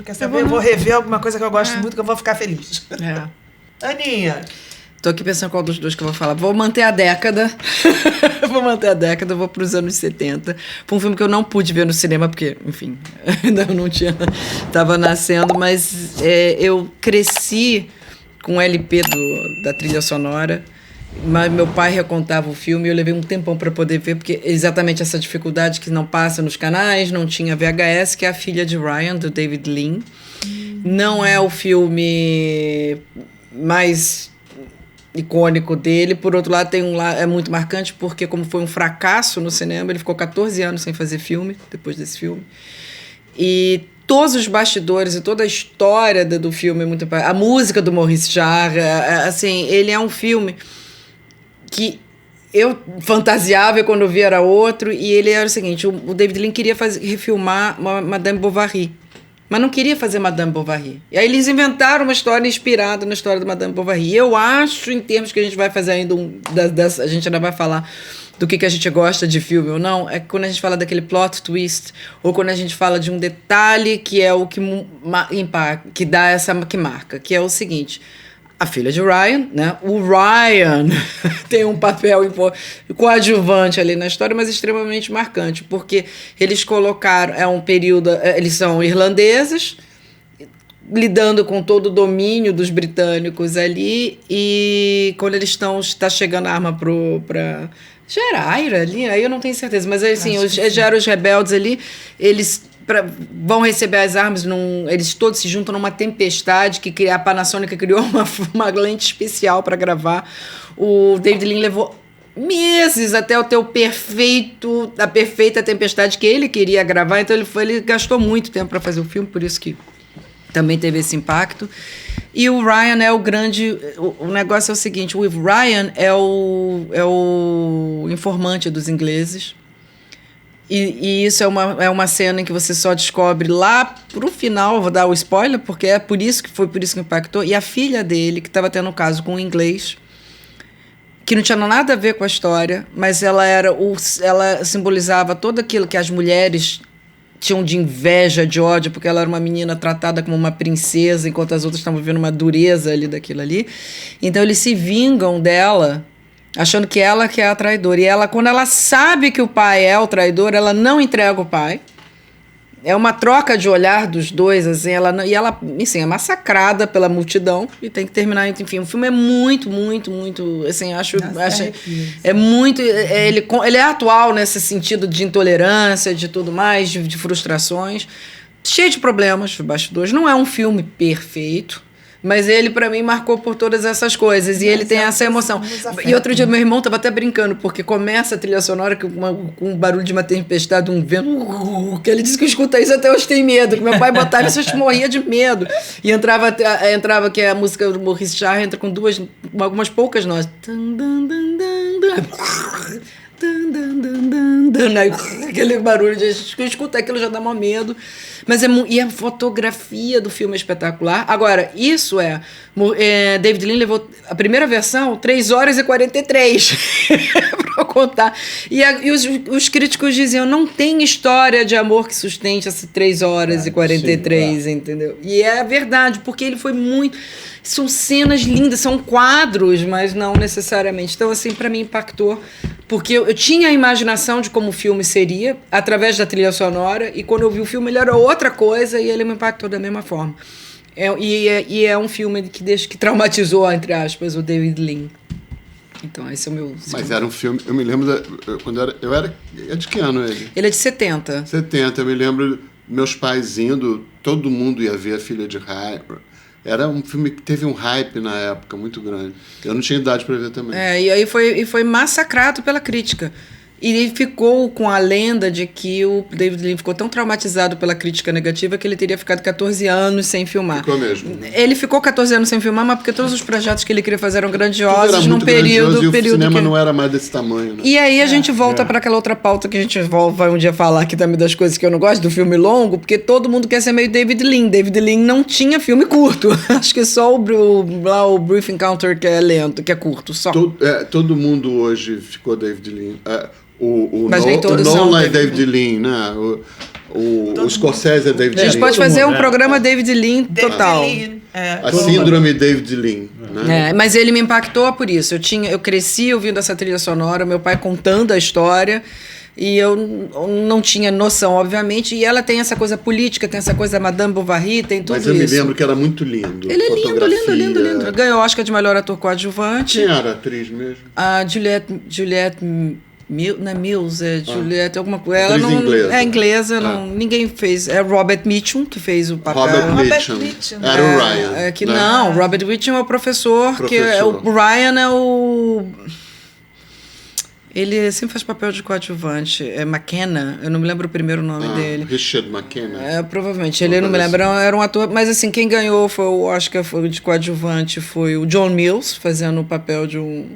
Quer saber? Eu vou rever alguma coisa que eu gosto muito, que eu vou ficar feliz. Aninha. Tô aqui pensando qual dos dois que eu vou falar. Vou manter a década. Vou para os anos 70. Foi um filme que eu não pude ver no cinema, porque, enfim, ainda não tinha. Tava nascendo, mas eu cresci com o LP da trilha sonora. Mas meu pai recontava o filme e eu levei um tempão para poder ver, porque exatamente essa dificuldade que não passa nos canais, não tinha VHS, que é A Filha de Ryan, do David Lean. Não é o filme mais icônico dele. Por outro lado, é muito marcante, porque como foi um fracasso no cinema, ele ficou 14 anos sem fazer filme, depois desse filme. E todos os bastidores e toda a história do filme é muito... A música do Maurice Jarre, assim, ele é um filme que eu fantasiava e quando eu via era outro, e ele era o seguinte, o David Lean queria refilmar Madame Bovary, mas não queria fazer Madame Bovary. E aí eles inventaram uma história inspirada na história de Madame Bovary. E eu acho, em termos que a gente vai fazer ainda, a gente ainda vai falar do que a gente gosta de filme ou não, é quando a gente fala daquele plot twist, ou quando a gente fala de um detalhe que é o que dá que marca, que é o seguinte... A Filha de Ryan, né? O Ryan tem um papel coadjuvante ali na história, mas extremamente marcante, porque eles colocaram, um período, eles são irlandeses, lidando com todo o domínio dos britânicos ali, e quando eles está chegando a arma para... Já era Aira ali? Aí eu não tenho certeza, mas assim, já eram os rebeldes ali, eles... vão receber as armas, eles todos se juntam numa tempestade que a Panasonic criou uma lente especial para gravar. O David Lean levou meses até ter a perfeita tempestade que ele queria gravar, então ele gastou muito tempo para fazer o filme, por isso que também teve esse impacto. E o Ryan é o grande... O negócio é o seguinte, o Ryan é o informante dos ingleses. E isso é uma cena em que você só descobre lá pro final, vou dar o spoiler, porque foi por isso que impactou. E a filha dele, que estava tendo um caso com um inglês, que não tinha nada a ver com a história, mas ela simbolizava tudo aquilo que as mulheres tinham de inveja, de ódio, porque ela era uma menina tratada como uma princesa, enquanto as outras estavam vivendo uma dureza ali daquilo ali. Então eles se vingam dela, achando que ela que é a traidora. E ela, quando ela sabe que o pai é o traidor, ela não entrega o pai. É uma troca de olhar dos dois, assim, ela, assim, é massacrada pela multidão e tem que terminar, enfim, o filme é muito, muito, muito, assim, acho é muito, ele é atual nesse sentido de intolerância, de tudo mais, de frustrações, cheio de problemas, os bastidores, não é um filme perfeito, mas ele, pra mim, marcou por todas essas coisas. E ele tem essa emoção. E outro dia, meu irmão tava até brincando, porque começa a trilha sonora com um barulho de uma tempestade, um vento. Que ele disse que escuta isso até hoje tem medo. Que meu pai botava isso, eu morria de medo. E entrava que a música do Maurice Jarre entra com algumas poucas notas. Aquele barulho de escuta aquilo já dá mó medo, mas e a fotografia do filme é espetacular. Agora, isso David Lean levou a primeira versão 3 horas e 43 para contar, e os críticos diziam, não tem história de amor que sustente essas 3 horas e 43, sim, entendeu? E é verdade, porque ele foi muito... São cenas lindas, são quadros, mas não necessariamente. Então, assim, para mim impactou, porque eu tinha a imaginação de como o filme seria, através da trilha sonora, e quando eu vi o filme ele era outra coisa e ele me impactou da mesma forma. E é um filme que traumatizou, entre aspas, o David Lean. Então, esse é o meu... Mas era um filme... Eu me lembro... Eu era... É de que ano ele? Ele é de 70. 70. Eu me lembro meus pais indo... Todo mundo ia ver A Filha de Ray. Era um filme que teve um hype na época muito grande. Eu não tinha idade para ver também. E aí foi massacrado pela crítica. E ele ficou com a lenda de que o David Lean ficou tão traumatizado pela crítica negativa que ele teria ficado 14 anos sem filmar. Ficou mesmo. Ele ficou 14 anos sem filmar, mas porque todos os projetos que ele queria fazer eram grandiosos, era num período... E o cinema não era mais desse tamanho, né? E aí a gente volta para aquela outra pauta que a gente vai um dia falar aqui também das coisas que eu não gosto, do filme longo, porque todo mundo quer ser meio David Lean. David Lean não tinha filme curto. Acho que só o Brief Encounter que é lento, que é curto, só. Todo mundo hoje ficou David Lean. Mas nem todos o são Nolan é David Lean, né? O Scorsese é David Lean. A gente pode fazer um programa David Lean total. A síndrome David Lean. Né? Mas ele me impactou por isso. Eu cresci ouvindo essa trilha sonora, meu pai contando a história, e eu não tinha noção, obviamente. E ela tem essa coisa política, tem essa coisa Madame Bovary, tem tudo isso. Mas eu me lembro que era muito lindo. Ele é lindo. Ganhou Oscar de melhor ator coadjuvante. Quem era a atriz mesmo? A Juliette Mills, Juliette, alguma coisa. Ela não inglesa. É inglesa, ninguém fez. É Robert Mitchum que fez o papel. Robert Mitchum. Era o Ryan. Né? Não, Robert Mitchum é o professor. Que o Ryan é o... Ele sempre faz papel de coadjuvante. É McKenna, eu não me lembro o primeiro nome dele. Richard McKenna. Provavelmente. Ele não me lembro, era um ator. Mas assim, quem ganhou foi o Oscar de coadjuvante foi o John Mills, fazendo o papel de um.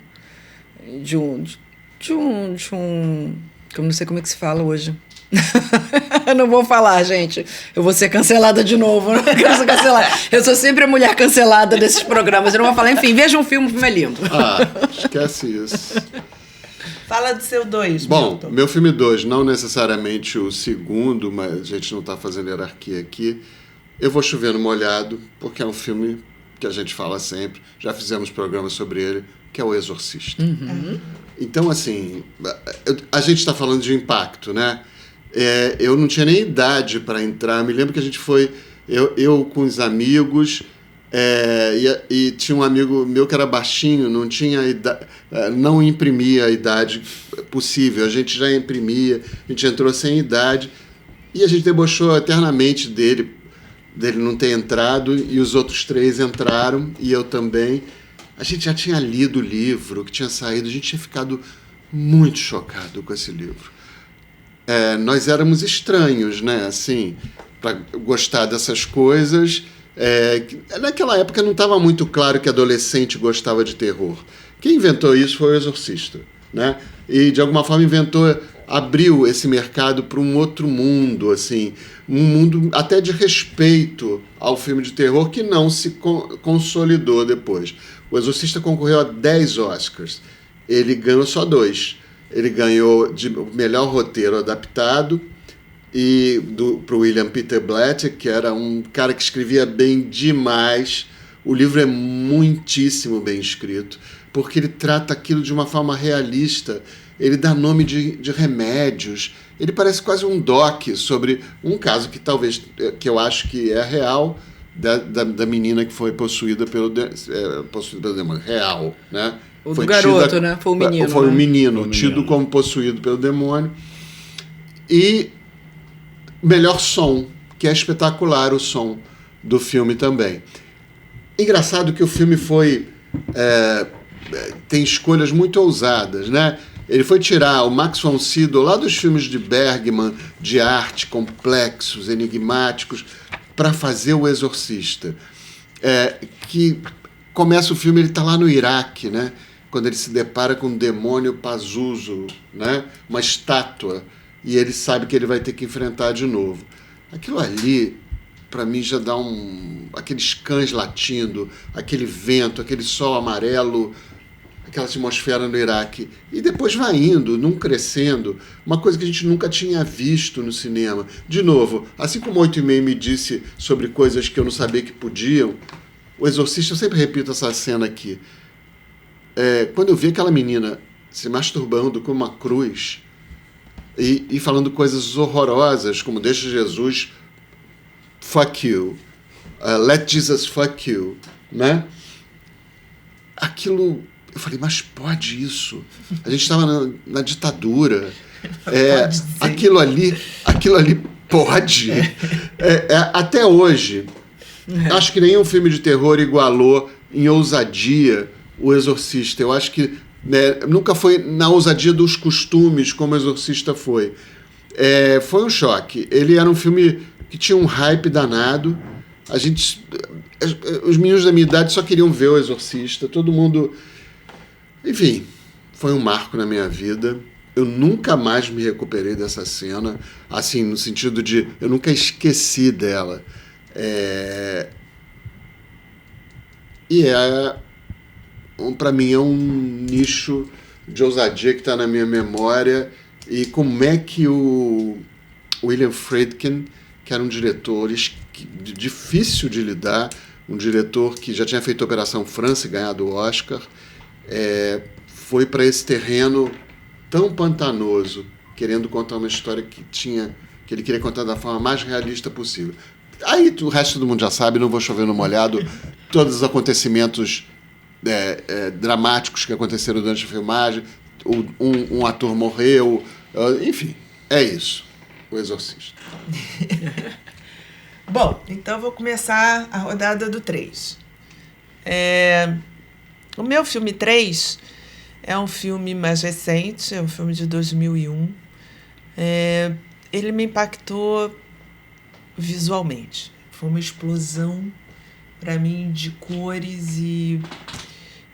Eu não sei como é que se fala hoje. Eu não vou falar, gente. Eu vou ser cancelada de novo. Eu não quero ser cancelada. Eu sou sempre a mulher cancelada desses programas. Eu não vou falar. Enfim, veja um filme, o filme é lindo. Esquece isso. Fala do seu 2, Bom, Milton. meu filme 2, não necessariamente o segundo, mas a gente não está fazendo hierarquia aqui. Eu vou chover no molhado, porque é um filme que a gente fala sempre. Já fizemos programas sobre ele, que é O Exorcista. Então, assim, a gente está falando de impacto, né? Eu não tinha nem idade para entrar. Me lembro que a gente foi, eu com os amigos, e tinha um amigo meu que era baixinho, não tinha não imprimia a idade possível. A gente já imprimia, a gente entrou sem idade e a gente debochou eternamente dele não ter entrado, e os outros 3 entraram, e eu também. A gente já tinha lido o livro que tinha saído, a gente tinha ficado muito chocado com esse livro. Nós éramos estranhos, né? Assim, para gostar dessas coisas. Naquela época não estava muito claro que adolescente gostava de terror. Quem inventou isso foi o Exorcista, né? E de alguma forma abriu esse mercado para um outro mundo, assim, um mundo até de respeito ao filme de terror que não se consolidou depois. O Exorcista concorreu a 10 Oscars. Ele ganhou só 2. Ele ganhou de melhor roteiro adaptado e para o William Peter Blatty, que era um cara que escrevia bem demais. O livro é muitíssimo bem escrito, porque ele trata aquilo de uma forma realista ele dá nome de remédios, ele parece quase um doc sobre um caso que talvez, que eu acho que é real, da menina que foi possuída pelo demônio, real, né? O do garoto, né? Foi o menino. Foi o menino, Foi o tido menino. como possuído pelo demônio. E melhor som, que é espetacular o som do filme também. Engraçado que o filme tem escolhas muito ousadas, né? Ele foi tirar o Max von Sydow lá dos filmes de Bergman, de arte, complexos, enigmáticos, para fazer O Exorcista. Que começa o filme, ele está lá no Iraque, né? Quando ele se depara com um demônio Pazuzu, né? Uma estátua, e ele sabe que ele vai ter que enfrentar de novo. Aquilo ali, para mim, já dá aqueles cães latindo, aquele vento, aquele sol amarelo, aquela atmosfera no Iraque. E depois vai indo, num crescendo, uma coisa que a gente nunca tinha visto no cinema. De novo, assim como 8,5 me disse sobre coisas que eu não sabia que podiam, O Exorcista, eu sempre repito essa cena aqui. Quando eu vi aquela menina se masturbando com uma cruz e falando coisas horrorosas, como deixa Jesus fuck you, let Jesus fuck you, né? Aquilo, eu falei, mas pode isso? A gente estava na ditadura. Aquilo ali pode. Até hoje, acho que nenhum filme de terror igualou em ousadia O Exorcista. Eu acho que nunca foi na ousadia dos costumes como O Exorcista foi. Foi um choque. Ele era um filme que tinha um hype danado. Os meninos da minha idade só queriam ver O Exorcista. Todo mundo... Enfim, foi um marco na minha vida. Eu nunca mais me recuperei dessa cena, assim, no sentido de... Eu nunca esqueci dela. Para mim, é um nicho de ousadia que está na minha memória. E como é que o William Friedkin, que era um diretor difícil de lidar, um diretor que já tinha feito Operação França e ganhado o Oscar, foi para esse terreno tão pantanoso, querendo contar uma história que ele queria contar da forma mais realista possível. Aí o resto do mundo já sabe, não vou chover no molhado, todos os acontecimentos dramáticos que aconteceram durante a filmagem, um ator morreu, enfim, é isso, O Exorcista. Bom, então vou começar a rodada do 3. O meu filme 3 é um filme mais recente, é um filme de 2001. Ele me impactou visualmente. Foi uma explosão para mim de cores e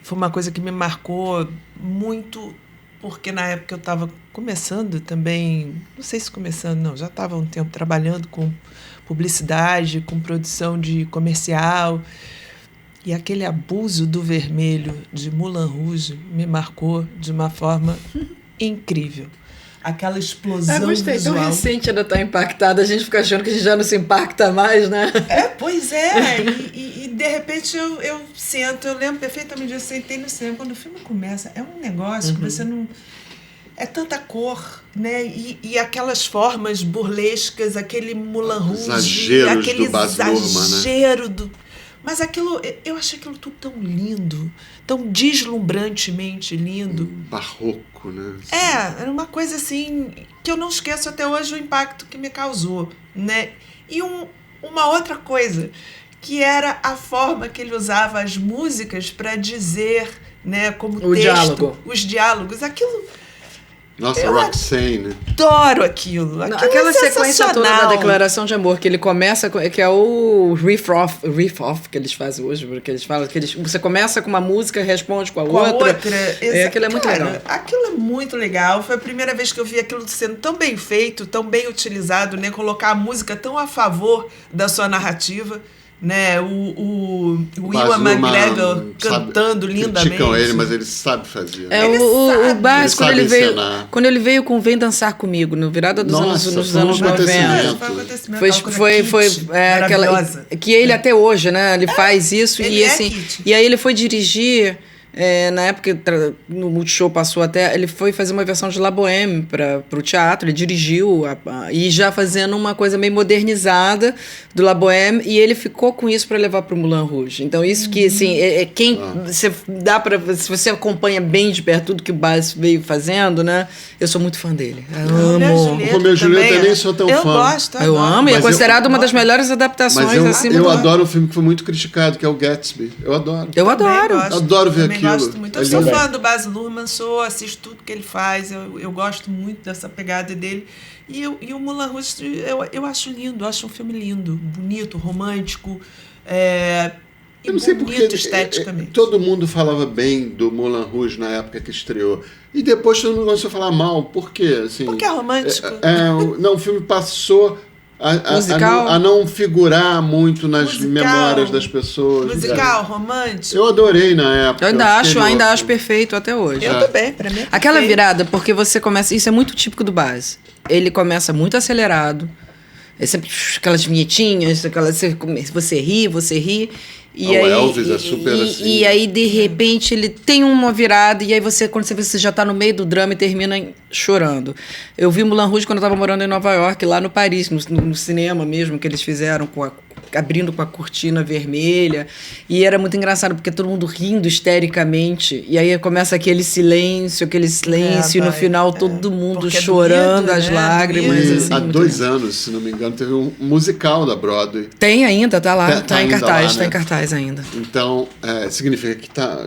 foi uma coisa que me marcou muito, porque na época eu estava começando também, não sei se começando, não, já estava há um tempo trabalhando com publicidade, com produção de comercial, e aquele abuso do vermelho de Moulin Rouge me marcou de uma forma incrível. Aquela explosão gostei, visual. tão recente ainda tá impactada, a gente fica achando que a gente já não se impacta mais, né? Pois é, e de repente eu sento, eu lembro perfeitamente, eu sentei no cinema, quando o filme começa, é um negócio que você não... É tanta cor, né? E aquelas formas burlescas, aquele Moulin Rouge, aquele do Baz Luhrmann, exagero do... Mas aquilo, eu achei aquilo tudo tão lindo, tão deslumbrantemente lindo. Barroco, né? Era uma coisa assim que eu não esqueço até hoje o impacto que me causou, né? E uma outra coisa, que era a forma que ele usava as músicas para dizer, né, como o texto, diálogo. Os diálogos, aquilo... Nossa, Roxane. Adoro aquilo. Não, aquela sequência toda da declaração de amor, que ele começa, que é o riff off que eles fazem hoje, porque eles falam que você começa com uma música e responde com a outra. Aquilo é muito legal. Aquilo é muito legal. Foi a primeira vez que eu vi aquilo sendo tão bem feito, tão bem utilizado, né? Colocar a música tão a favor da sua narrativa. Né? O Ewan McGregor cantando lindamente. Criticam ele, mas ele sabe fazer. O Baz, quando ele veio com Vem Dançar Comigo, no virada dos nos anos 90. Foi aquela que ele até hoje, né? Ele faz isso e assim. E aí ele foi dirigir Na época, no Multishow passou até... Ele foi fazer uma versão de La Bohème para o teatro, ele dirigiu, e já fazendo uma coisa meio modernizada do La Bohème, e ele ficou com isso para levar para o Moulin Rouge. Então, isso que, assim, se você acompanha bem de perto tudo que o Baz veio fazendo, né? Eu sou muito fã dele. Eu amo. O Romeu e Julieta eu nem sou tão eu fã. Gosto, eu amo, e é considerado uma das melhores adaptações. Mas eu adoro um filme que foi muito criticado, que é o Gatsby. Eu adoro. Eu adoro. Adoro ver aquilo. Gosto muito. Eu sou fã do Baz Luhrmann, assisto tudo que ele faz, eu gosto muito dessa pegada dele. E o Moulin Rouge, eu acho lindo, acho um filme lindo, bonito, romântico, eu não sei porque esteticamente. Todo mundo falava bem do Moulin Rouge na época que estreou. E depois todo mundo começou a falar mal. Por quê? Assim, porque é romântico. Não, o filme passou a não figurar muito nas memórias das pessoas. Musical, romântico. Eu adorei na época. Eu ainda acho perfeito até hoje. Eu também, pra mim. Aquela virada, porque você começa... Isso é muito típico do Baz. Ele começa muito acelerado. É sempre aquelas vinhetinhas, você ri. E aí, Elvis é super assim. E aí, de repente, ele tem uma virada, e aí quando você vê, você já está no meio do drama e termina chorando. Eu vi Moulin Rouge quando eu estava morando em Nova York, lá no Paris, no cinema mesmo, que eles fizeram abrindo com a cortina vermelha, e era muito engraçado porque todo mundo rindo histericamente, e aí começa aquele silêncio e no final todo mundo chorando, doído, as lágrimas. E assim, há 2 anos, se não me engano, teve um musical da Broadway. Tem ainda, tá lá, tá em cartaz, lá, né? Tá em cartaz ainda. Então, significa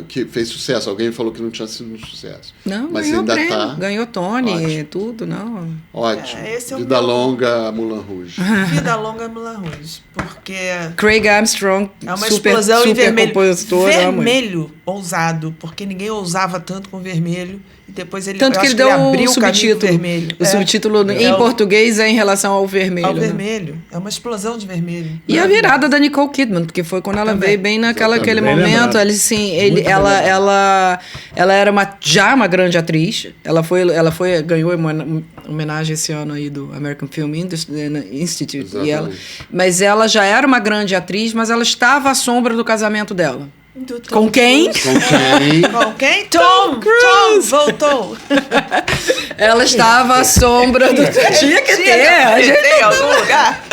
que fez sucesso. Alguém falou que não tinha sido um sucesso. Não, mas ganhou ainda prêmio, tá. Ganhou Tony, Ótimo. Tudo, não. Ótimo. Vida longa, Moulin Rouge. Vida longa, Moulin Rouge. Porque Craig Armstrong, é uma super explosão em vermelho. Compositor. Vermelho ousado, porque ninguém ousava tanto com vermelho. E depois tanto que ele deu abriu o subtítulo. Vermelho. O subtítulo em português é em relação ao vermelho. Ao né? vermelho. É uma explosão de vermelho. E a virada da Nicole Kidman, porque foi quando ela veio bem naquele momento. Ela era já uma grande atriz. Ela ganhou uma homenagem esse ano aí do American Film Institute. Mas ela já era uma grande atriz, mas ela estava à sombra do casamento dela. Com quem? Com quem? Tom voltou. Ela estava à sombra do... Tinha que ter. Em algum lugar.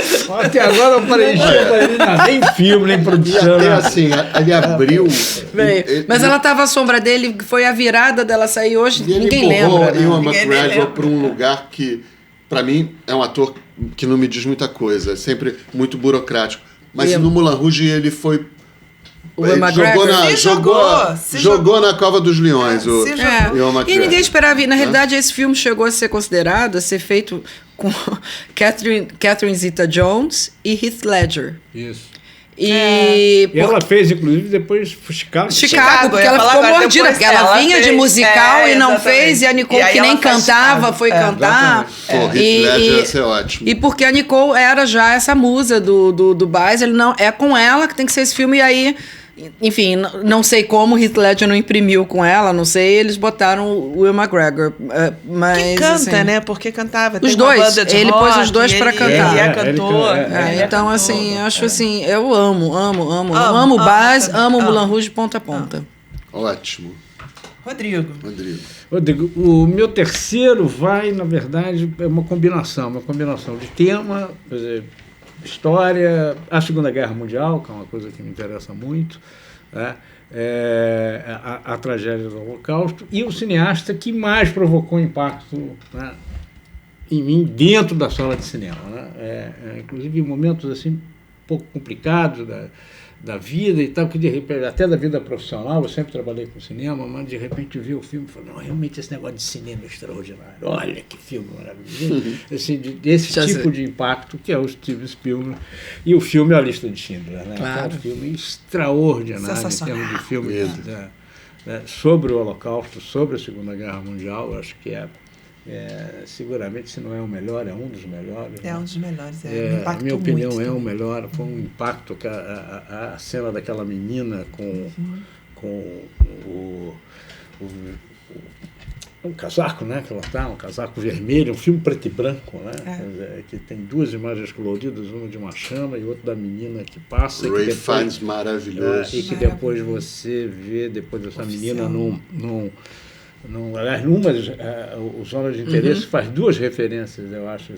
Até agora eu parei nem filme, nem produção. Até assim, ele abriu... Mas ela estava à sombra dele, foi a virada dela sair hoje, ninguém lembra. Né? Ewan McGregor para um lugar que, para mim, é um ator que não me diz muita coisa, é sempre muito burocrático. Mas no Moulin Rouge ele foi... Jogou na Cova dos Leões. E ninguém esperava. Na realidade, esse filme chegou a ser considerado, a ser feito com Catherine Zeta-Jones e Heath Ledger. Isso. E ela fez, inclusive, depois Chicago, porque ela ficou mordida, porque ela vinha de musical e não fez, e a Nicole, que nem cantava, foi cantar. Heath Ledger ia ser ótimo. E porque a Nicole era já essa musa do Baz, ele não, é com ela que tem que ser esse filme, e aí... Enfim, não sei como o Heath Ledger não imprimiu com ela, não sei, eles botaram o Will McGregor. Mas, que canta, assim, né? Porque cantava. Os dois, ele pôs os dois pra cantar. Ele é cantor. Então, assim, acho assim, eu amo o Baz, amo o Moulin Rouge ponta a ponta. Ótimo. Rodrigo, o meu terceiro vai, na verdade, é uma combinação de tema, quer dizer, história, a Segunda Guerra Mundial, que é uma coisa que me interessa muito, né? A tragédia do Holocausto, e o cineasta que mais provocou impacto, né, em mim dentro da sala de cinema. Né? Inclusive em momentos assim, um pouco complicados da vida e tal, que de repente, até da vida profissional, eu sempre trabalhei com cinema, mas de repente vi o filme e falei, não, realmente esse negócio de cinema é extraordinário, olha que filme maravilhoso. Esse tipo de impacto que é o Steven Spielberg e o filme A Lista de Schindler, né? Claro. É um filme extraordinário em termos de filme sobre o Holocausto, sobre a Segunda Guerra Mundial. Eu acho que seguramente, se não é o melhor, é um dos melhores. É um dos melhores. Na minha opinião, é o melhor. Foi um impacto que a cena daquela menina com um casaco, né, que ela tá, um casaco vermelho, um filme preto e branco, né, que tem duas imagens coloridas, uma de uma chama e outra da menina que passa. Ray que depois, Fiennes maravilhoso. e que depois você vê, depois dessa menina aliás, numa, o Zona de Interesse faz duas referências, eu acho,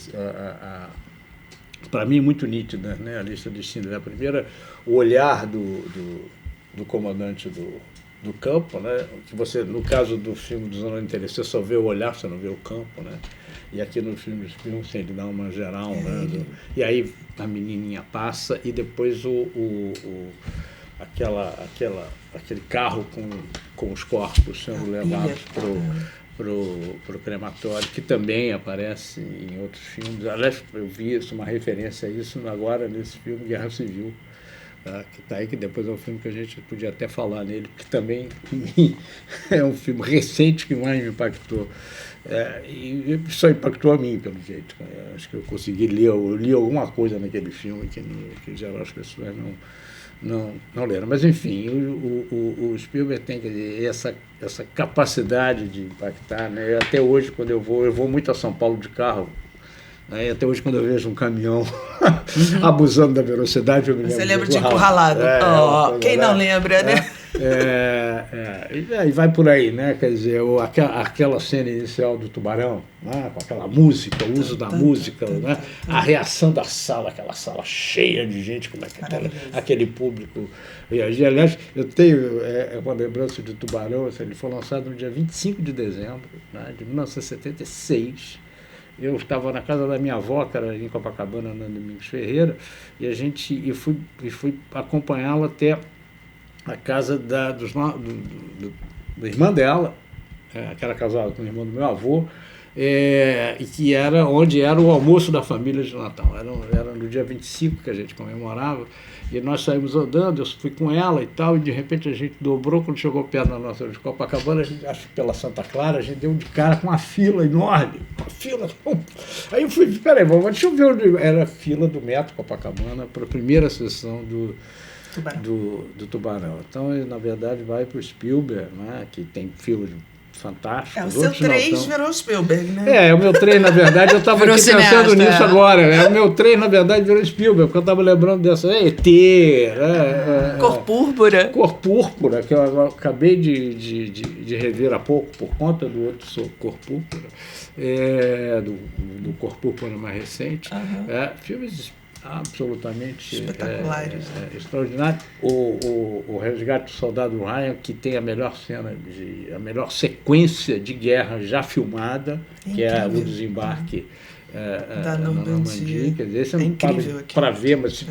para mim muito nítidas, né, a lista de Schindler. A primeira, o olhar do comandante do campo, né, que você, no caso do filme do Zona de Interesse, você só vê o olhar, você não vê o campo, né, e aqui no filme de Spielberg ele dá uma geral, né, e aí a menininha passa e depois aquele carro com os corpos sendo levados para o crematório, que também aparece em outros filmes. Aliás, eu vi isso, uma referência a isso agora nesse filme Guerra Civil, tá? Que está aí, que depois é um filme que a gente podia até falar nele, porque também é um filme recente que mais me impactou. E só impactou a mim, pelo jeito. Acho que eu consegui li alguma coisa naquele filme que em geral as pessoas não leram. Mas, enfim, o Spielberg tem, quer dizer, essa capacidade de impactar, né? Até hoje, quando eu vou muito a São Paulo de carro, né? Até hoje, quando eu vejo um caminhão abusando da velocidade, eu me lembro. Você lembra de Encurralado? Quem não lembra, né? E vai por aí, né? Quer dizer, aquela cena inicial do tubarão, né? Com aquela música, o uso da música, né? A reação da sala, aquela sala cheia de gente, como é que aquele público reagia. Aliás, eu tenho uma lembrança de Tubarão, ele foi lançado no dia 25 de dezembro, né? De 1976. Eu estava na casa da minha avó, que era em Copacabana, na Domingos Ferreira, e fui acompanhá-la até a casa da irmã dela, que era casada com o irmão do meu avô, e que era onde era o almoço da família de Natal. Era no dia 25 que a gente comemorava, e nós saímos andando, eu fui com ela e tal, e de repente a gente dobrou, quando chegou perto da nossa de Copacabana, acho que pela Santa Clara, a gente deu de cara com uma fila enorme, Aí eu fui, peraí, deixa eu ver onde era a fila do Metro Copacabana para a primeira sessão do Tubarão. Então, na verdade, vai para o Spielberg, né, que tem filmes fantásticos. O seu 3 virou Spielberg, né? O meu 3, na verdade, eu estava aqui pensando nisso agora. Né? O meu 3, na verdade, virou Spielberg, porque eu estava lembrando dessa ET, Cor Púrpura. Cor Púrpura, que eu acabei de rever há pouco, por conta do outro Cor Púrpura, do Cor Púrpura mais recente. Filmes absolutamente espetaculares, extraordinário. O Resgate do Soldado Ryan, que tem a melhor sequência de guerra já filmada, que é o desembarque da Normandia. Quer dizer, você não para ver, mas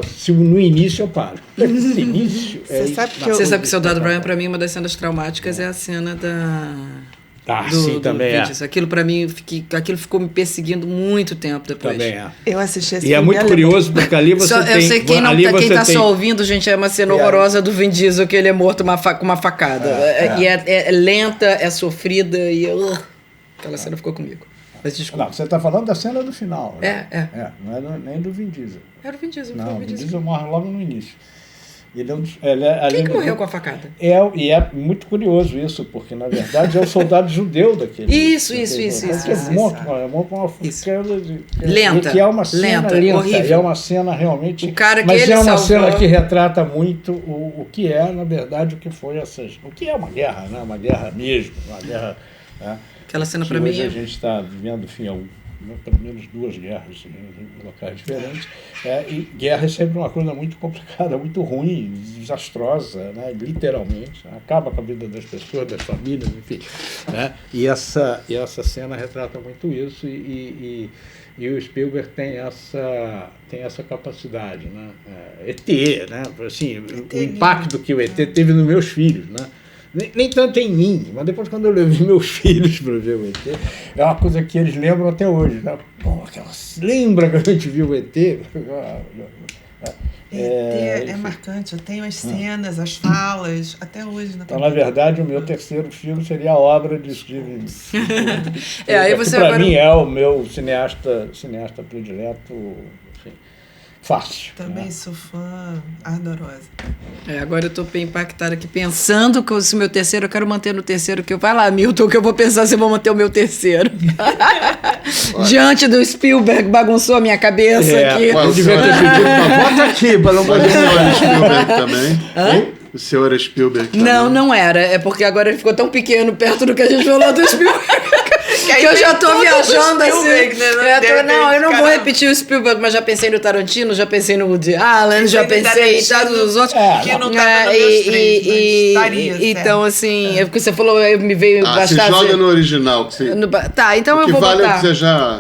se no início eu paro. Esse início Você sabe que o Soldado Ryan, para mim, uma das cenas traumáticas é a cena sim, também Aquilo para mim, aquilo ficou me perseguindo muito tempo depois. Também Eu assisti esse filme. E é muito curioso, porque ali você tem... Eu sei que quem está só ouvindo, gente, é uma cena horrorosa do Vin Diesel, que ele é morto com uma facada. E é lenta, é sofrida, e aquela cena ficou comigo. Mas desculpa. Não, você está falando da cena do final. Né? Não é nem do Vin Diesel. Era o Vin Diesel. Não, o Vin Diesel morre logo no início. Quem que morreu com a facada? E é muito curioso isso, porque na verdade é o soldado judeu daquele. Isso. É morto com uma facada lenta. Que é uma cena lenta. Horrível. E é uma cena realmente. O cara que mas ele é uma salvou... cena que retrata muito o que é, na verdade, o que foi o que é uma guerra, né? Uma guerra mesmo, uma guerra. Né? Aquela cena para mim. Hoje a gente está vivendo, enfim, pelo menos 2 guerras em locais diferentes. E guerra é sempre uma coisa muito complicada, muito ruim, desastrosa, né? Literalmente. Né? Acaba com a vida das pessoas, das famílias, enfim. Né? E essa cena retrata muito isso, e o Spielberg tem essa capacidade. Né? ET, né? Assim, o impacto que o ET teve nos meus filhos, né? Nem tanto em mim, mas depois quando eu levei meus filhos para ver o ET, é uma coisa que eles lembram até hoje. Né? Lembra que a gente viu o ET? É marcante, eu tenho as cenas, as falas, até hoje. Então, na verdade, o meu terceiro filme seria a obra de Steven aí você para mim é o meu cineasta predileto, enfim, Fácil. Também sou fã ardorosa. Agora eu tô bem impactada aqui, pensando que se o meu terceiro, eu quero manter no terceiro, que eu vai lá, Milton, que eu vou pensar se eu vou manter o meu terceiro. Diante do Spielberg, bagunçou a minha cabeça aqui. Eu devia ter pedido uma volta aqui, para não Mas poder... o senhor Spielberg também? O senhor Spielberg também? Não era. É porque agora ele ficou tão pequeno perto do que a gente falou do Spielberg. Que eu já tô viajando assim. Eu não vou repetir o Spielberg, mas já pensei no Tarantino, já pensei no Woody Allen, já pensei em todos os outros. Que não tá no meus três, mas estaria, então, assim, porque você falou, me veio Você joga no original. Que você... Tá, então eu que vou vale botar. É que você já...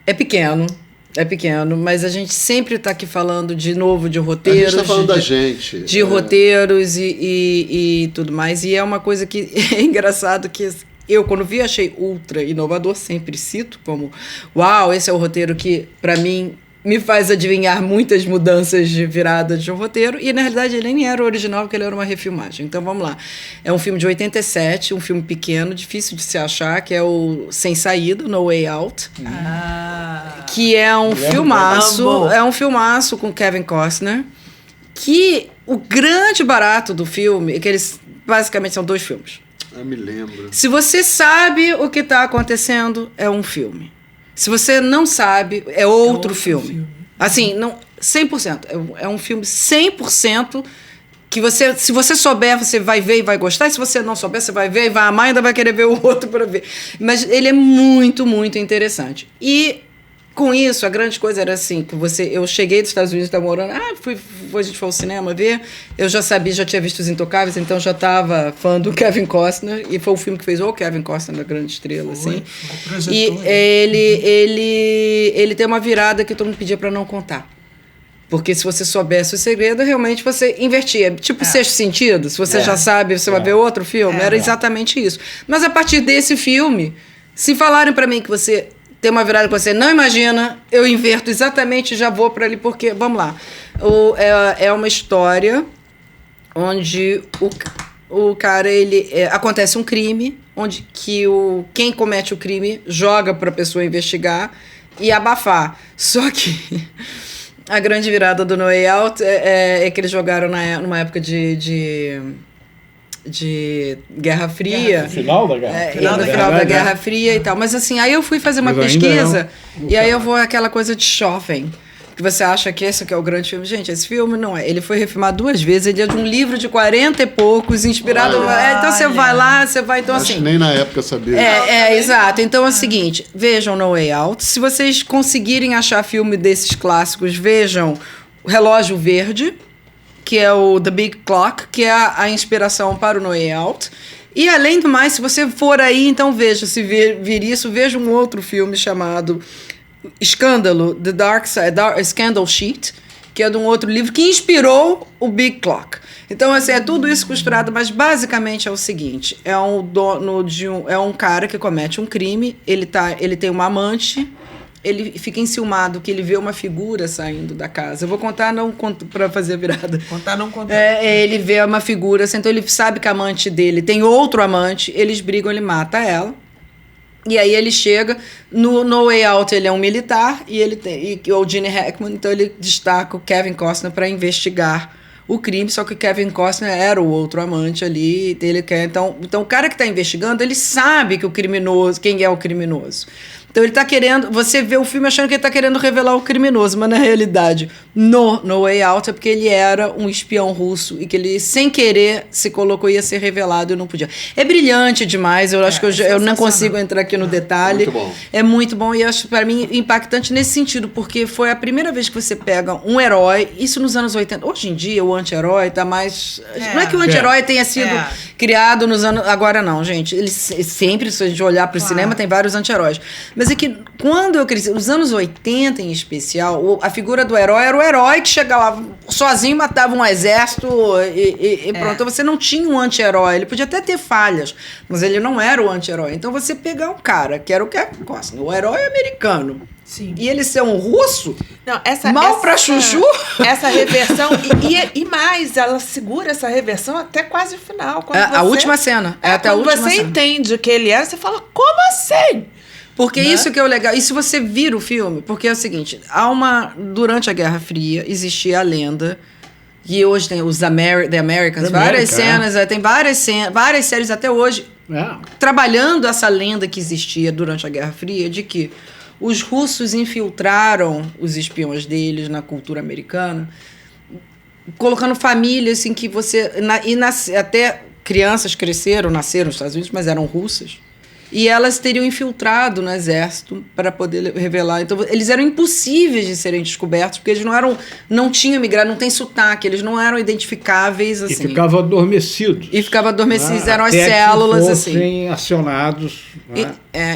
É pequeno, mas a gente sempre está aqui falando de novo de roteiros. A gente está falando da gente. De roteiros e tudo mais. E é uma coisa que é engraçado que eu, quando vi, achei ultra inovador, sempre cito como, uau, esse é o roteiro que, para mim, me faz adivinhar muitas mudanças de virada de um roteiro, e na realidade ele nem era o original, porque ele era uma refilmagem. Então vamos lá. É um filme de 87, um filme pequeno, difícil de se achar, que é o Sem Saída, No Way Out. Que é um filmaço com Kevin Costner, que o grande barato do filme é que eles basicamente são 2 filmes. Eu me lembro. Se você sabe o que está acontecendo, é um filme. Se você não sabe, é outro filme. Assim, não, 100%. É um filme 100% que você, se você souber, você vai ver e vai gostar. E se você não souber, você vai ver e vai amar e ainda vai querer ver o outro para ver. Mas ele é muito, muito interessante. E com isso, a grande coisa era assim, que eu cheguei dos Estados Unidos, estava morando, a gente foi ao cinema ver, eu já sabia, já tinha visto Os Intocáveis, então já estava fã do Kevin Costner, e foi o filme que fez o Kevin Costner na grande estrela, assim. E ele tem uma virada que todo mundo pedia para não contar. Porque se você soubesse o segredo, realmente você invertia. Tipo Sexto Sentido, se você já sabe, você vai ver outro filme, era exatamente isso. Mas a partir desse filme, se falarem para mim que você tem uma virada que você não imagina, eu inverto exatamente e já vou para ali, porque, vamos lá, é uma história onde o cara, acontece um crime, onde que quem comete o crime joga para a pessoa investigar e abafar. Só que a grande virada do No Way Out é que eles jogaram numa época de Guerra Fria. No final da Guerra Fria. No final da Guerra Fria e tal. Mas assim, aí eu fui fazer uma pesquisa e aí eu vou àquela coisa de Chauvin, que você acha que esse aqui é o grande filme. Gente, esse filme não é. Ele foi refilmado 2 vezes, ele é de um livro de 40 e poucos, inspirado... então você vai lá, você vai... Então, Acho assim, que nem na época eu sabia. Exato. Então é o seguinte, vejam No Way Out. Se vocês conseguirem achar filme desses clássicos, vejam O Relógio Verde, que é o The Big Clock, que é a inspiração para o No Way Out. E, além do mais, se você for aí, então veja, se vir isso, veja um outro filme chamado Escândalo, The Dark Side, Scandal Sheet, que é de um outro livro que inspirou o Big Clock. Então, assim, é tudo isso costurado, mas basicamente é o seguinte, é um cara que comete um crime, ele tem uma amante, ele fica enciumado que ele vê uma figura saindo da casa. Eu vou contar, não conto para fazer a virada. Contar, não contar. Ele vê uma figura, assim, então ele sabe que a amante dele tem outro amante, eles brigam, ele mata ela. E aí ele chega, no Way Out ele é um militar, e o Gene Hackman, então ele destaca o Kevin Costner para investigar o crime, só que o Kevin Costner era o outro amante ali, então o cara que está investigando, ele sabe que quem é o criminoso. Então ele está querendo, você vê o filme achando que ele está querendo revelar o criminoso, mas na realidade, no Way Out é porque ele era um espião russo e que ele, sem querer, se colocou, ia ser revelado e não podia. É brilhante demais, eu acho que eu não consigo entrar aqui no detalhe. Muito bom. É muito bom e acho, para mim, impactante nesse sentido, porque foi a primeira vez que você pega um herói, isso nos anos 80. Hoje em dia, o anti-herói está mais... Não é que o anti-herói tenha sido criado nos anos... Agora não, gente. Ele sempre, se a gente olhar para o cinema, tem vários anti-heróis. Mas é que quando eu cresci, nos anos 80 em especial, a figura do herói era o herói que chegava sozinho, matava um exército e pronto. Então você não tinha um anti-herói. Ele podia até ter falhas, mas ele não era o anti-herói. Então você pegar um cara, que era o Kevin Costner, o herói americano, Sim. E ele ser um russo, não, pra chuchu. Essa reversão, e mais, ela segura essa reversão até quase o final. A última cena. Até a última você cena. entende que ele era, você fala, como assim? Porque né? isso que é o legal. E se você vira o filme, porque é o seguinte, durante a Guerra Fria existia a lenda, e hoje tem os The Americans, várias cenas, tem várias séries até hoje trabalhando essa lenda que existia durante a Guerra Fria, de que os russos infiltraram os espiões deles na cultura americana, colocando famílias em que até crianças nasceram nos Estados Unidos, mas eram russas. E elas teriam infiltrado no exército para poder revelar. Então, eles eram impossíveis de serem descobertos, porque eles não tinham migrado, não tem sotaque, eles não eram identificáveis, assim. E ficavam adormecidos. Eram as até células, que assim. fossem acionados.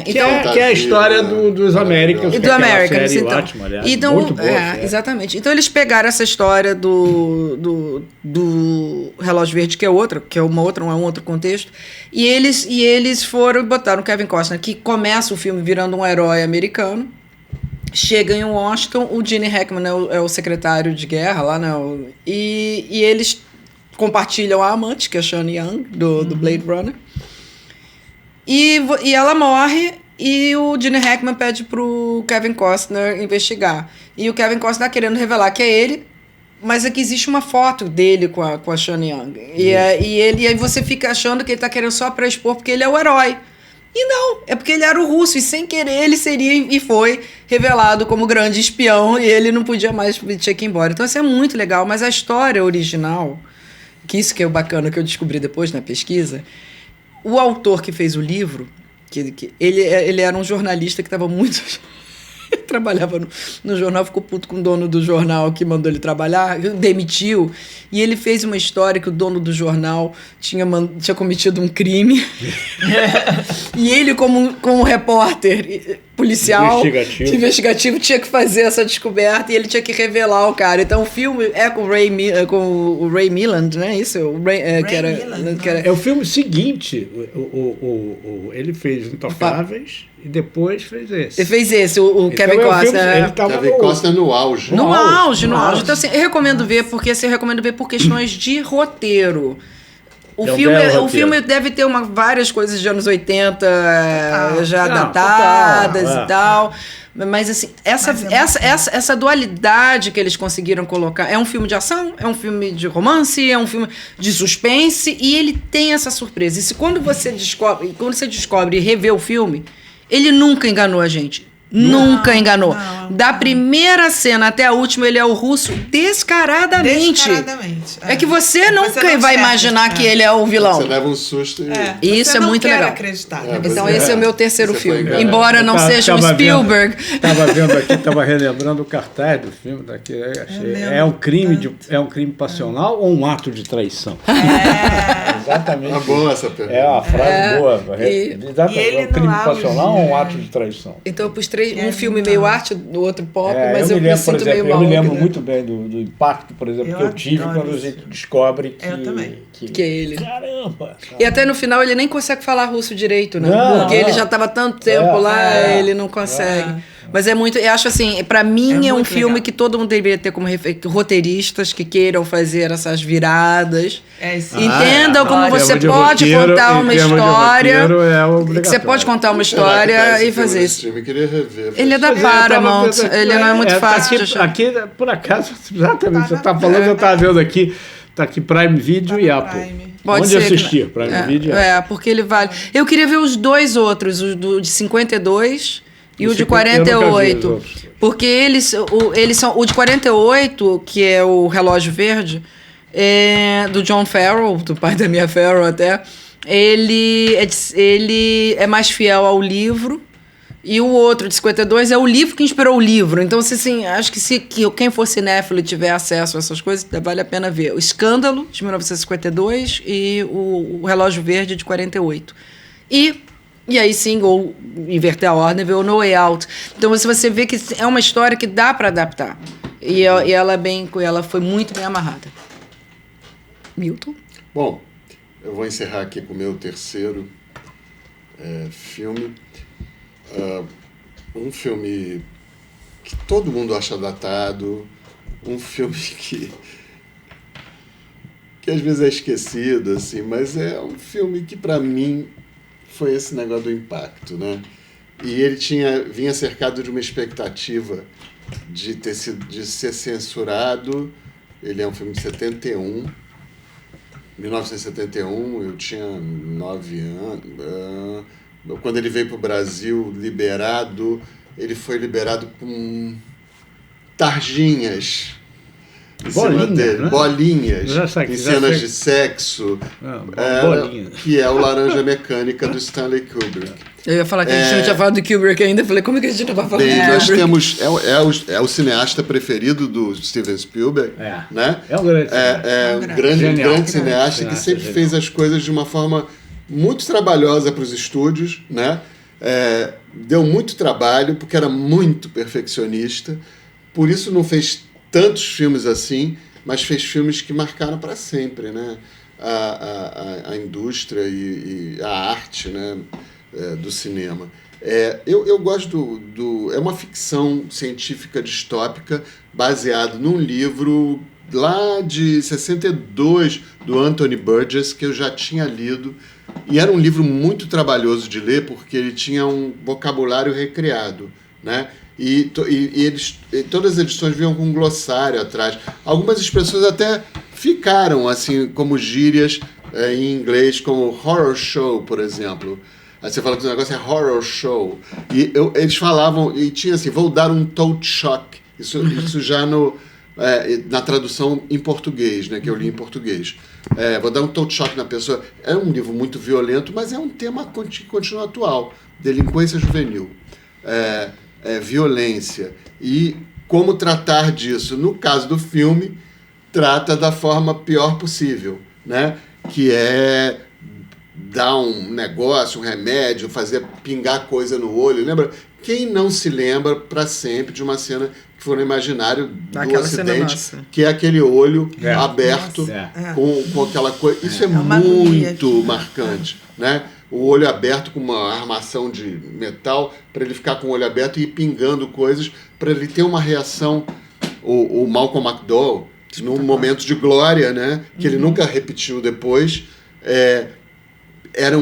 Então, que é a história dos Americans. E do Americans, série então. Ótima, aliás, Então, muito boa. exatamente. Então, eles pegaram essa história do Relógio Verde, que é um outro contexto, e eles foram e botaram Kevin Costner, que começa o filme virando um herói americano, chega em Washington, o Gene Hackman é o secretário de guerra lá, né? E eles compartilham a amante, que é a Shani Young, do Blade Runner. E ela morre, e o Gene Hackman pede pro Kevin Costner investigar. E o Kevin Costner tá querendo revelar que é ele, mas é que existe uma foto dele com a Shani Young. E aí você fica achando que ele tá querendo só pra expor porque ele é o herói. E não, é porque ele era o russo, e sem querer ele seria e foi revelado como grande espião, e ele não podia mais, tinha que ir embora. Então isso é muito legal, mas a história original, que isso que é o bacana que eu descobri depois na pesquisa, o autor que fez o livro, ele era um jornalista que estava muito... Ele trabalhava no jornal, ficou puto com o dono do jornal que mandou ele trabalhar, demitiu, e ele fez uma história que o dono do jornal tinha cometido um crime. E ele, como repórter policial, investigativo, tinha que fazer essa descoberta, e ele tinha que revelar o cara. Então o filme é com o Ray Milland, né? Isso, É o filme seguinte. Ele fez Intocáveis e depois fez esse. Ele fez esse, o Kevin Costner. Kevin Costner no auge. No auge. Então, assim, eu recomendo ver, porque por questões de roteiro. O filme deve ter várias coisas de anos 80 já datadas e tal. Mas, assim, essa dualidade que eles conseguiram colocar... É um filme de ação, é um filme de romance, é um filme de suspense, e ele tem essa surpresa. E quando você descobre e revê o filme, ele nunca enganou a gente. Nunca enganou. Da primeira cena até a última, ele é o russo descaradamente. É que você nunca vai imaginar que ele é o vilão. Você leva um susto e isso é muito legal. Acreditar. Então esse é o meu terceiro filme. Embora não seja um Spielberg. Estava vendo aqui, estava relembrando o cartaz do filme. É um crime passional ou um ato de traição? Exatamente. Tá boa essa pergunta. É uma frase boa. É um crime passional ou um ato de traição? Então eu pus um filme meio arte, do outro pop, mas eu me lembro, sinto meio mal. Eu me lembro muito bem do impacto, por exemplo, que eu tive quando a gente descobre que é ele. Caramba! E até no final ele nem consegue falar russo direito, né? Porque ele já estava tanto tempo lá, ele não consegue. Mas é muito... Eu acho assim, pra mim é um filme legal, que todo mundo deveria ter como roteiristas que queiram fazer essas viradas. Entendam como você pode contar uma história. Você pode contar uma história e fazer isso. Ele é da Paramount, ele não é muito fácil de achar. Aqui, por acaso, exatamente, você está falando, eu estava vendo aqui. Está aqui Prime Video e Apple. Onde assistir? Prime Video e Apple. Porque ele vale. Eu queria ver os dois outros, o de 52 e o de 48. Porque eles são. O de 48, que é o Relógio Verde, do John Farrell, do pai da Mia Farrow até. Ele é mais fiel ao livro. E o outro, de 52, é o livro que inspirou o livro. Então, assim, acho que quem for cinéfilo e tiver acesso a essas coisas, vale a pena ver. O Escândalo, de 1952, e o Relógio Verde, de 48. E aí sim, ou inverter a ordem, ver o No Way Out. Então, se você vê que é uma história que dá para adaptar. E ela foi muito bem amarrada. Milton? Bom, eu vou encerrar aqui com o meu terceiro filme. Um filme que todo mundo acha datado, um filme que às vezes é esquecido, assim, mas é um filme que para mim foi esse negócio do impacto, né? E ele vinha cercado de uma expectativa de ser censurado. Ele é um filme de 1971, eu tinha 9 anos. Quando ele veio para o Brasil, ele foi liberado com tarjinhas. Bolinhas em cenas de sexo, que é o Laranja Mecânica do Stanley Kubrick. Eu ia falar que a gente não tinha falado do Kubrick ainda, falei, como é que a gente não vai falar do Nós Kubrick? temos, é o cineasta preferido do Steven Spielberg, né? É um grande cineasta que sempre fez as coisas de uma forma muito trabalhosa para os estúdios, né? Deu muito trabalho, porque era muito perfeccionista, por isso não fez tantos filmes assim, mas fez filmes que marcaram para sempre, né? A indústria e a arte, né? Do cinema. Eu gosto é uma ficção científica distópica baseado num livro lá de 62 do Anthony Burgess, que eu já tinha lido, e era um livro muito trabalhoso de ler porque ele tinha um vocabulário recriado, né? E todas as edições vinham com um glossário atrás. Algumas expressões até ficaram assim como gírias em inglês, como horror show, por exemplo. Aí você fala que o negócio é horror show. E eles falavam, e tinha assim, vou dar um tote shock. Isso já na tradução em português, né, que eu li em português. Vou dar um tote shock na pessoa. É um livro muito violento, mas é um tema que continua atual. Delinquência juvenil. Violência. E como tratar disso. No caso do filme, trata da forma pior possível, né? Que é dar um negócio, um remédio, fazer pingar coisa no olho. Lembra? Quem não se lembra para sempre de uma cena que foi no imaginário do Ocidente, que é aquele olho aberto com aquela coisa. Isso é muito marcante, né? O olho aberto com uma armação de metal, para ele ficar com o olho aberto e ir pingando coisas, para ele ter uma reação. O Malcolm McDowell, num momento de glória, né, que ele nunca repetiu depois, é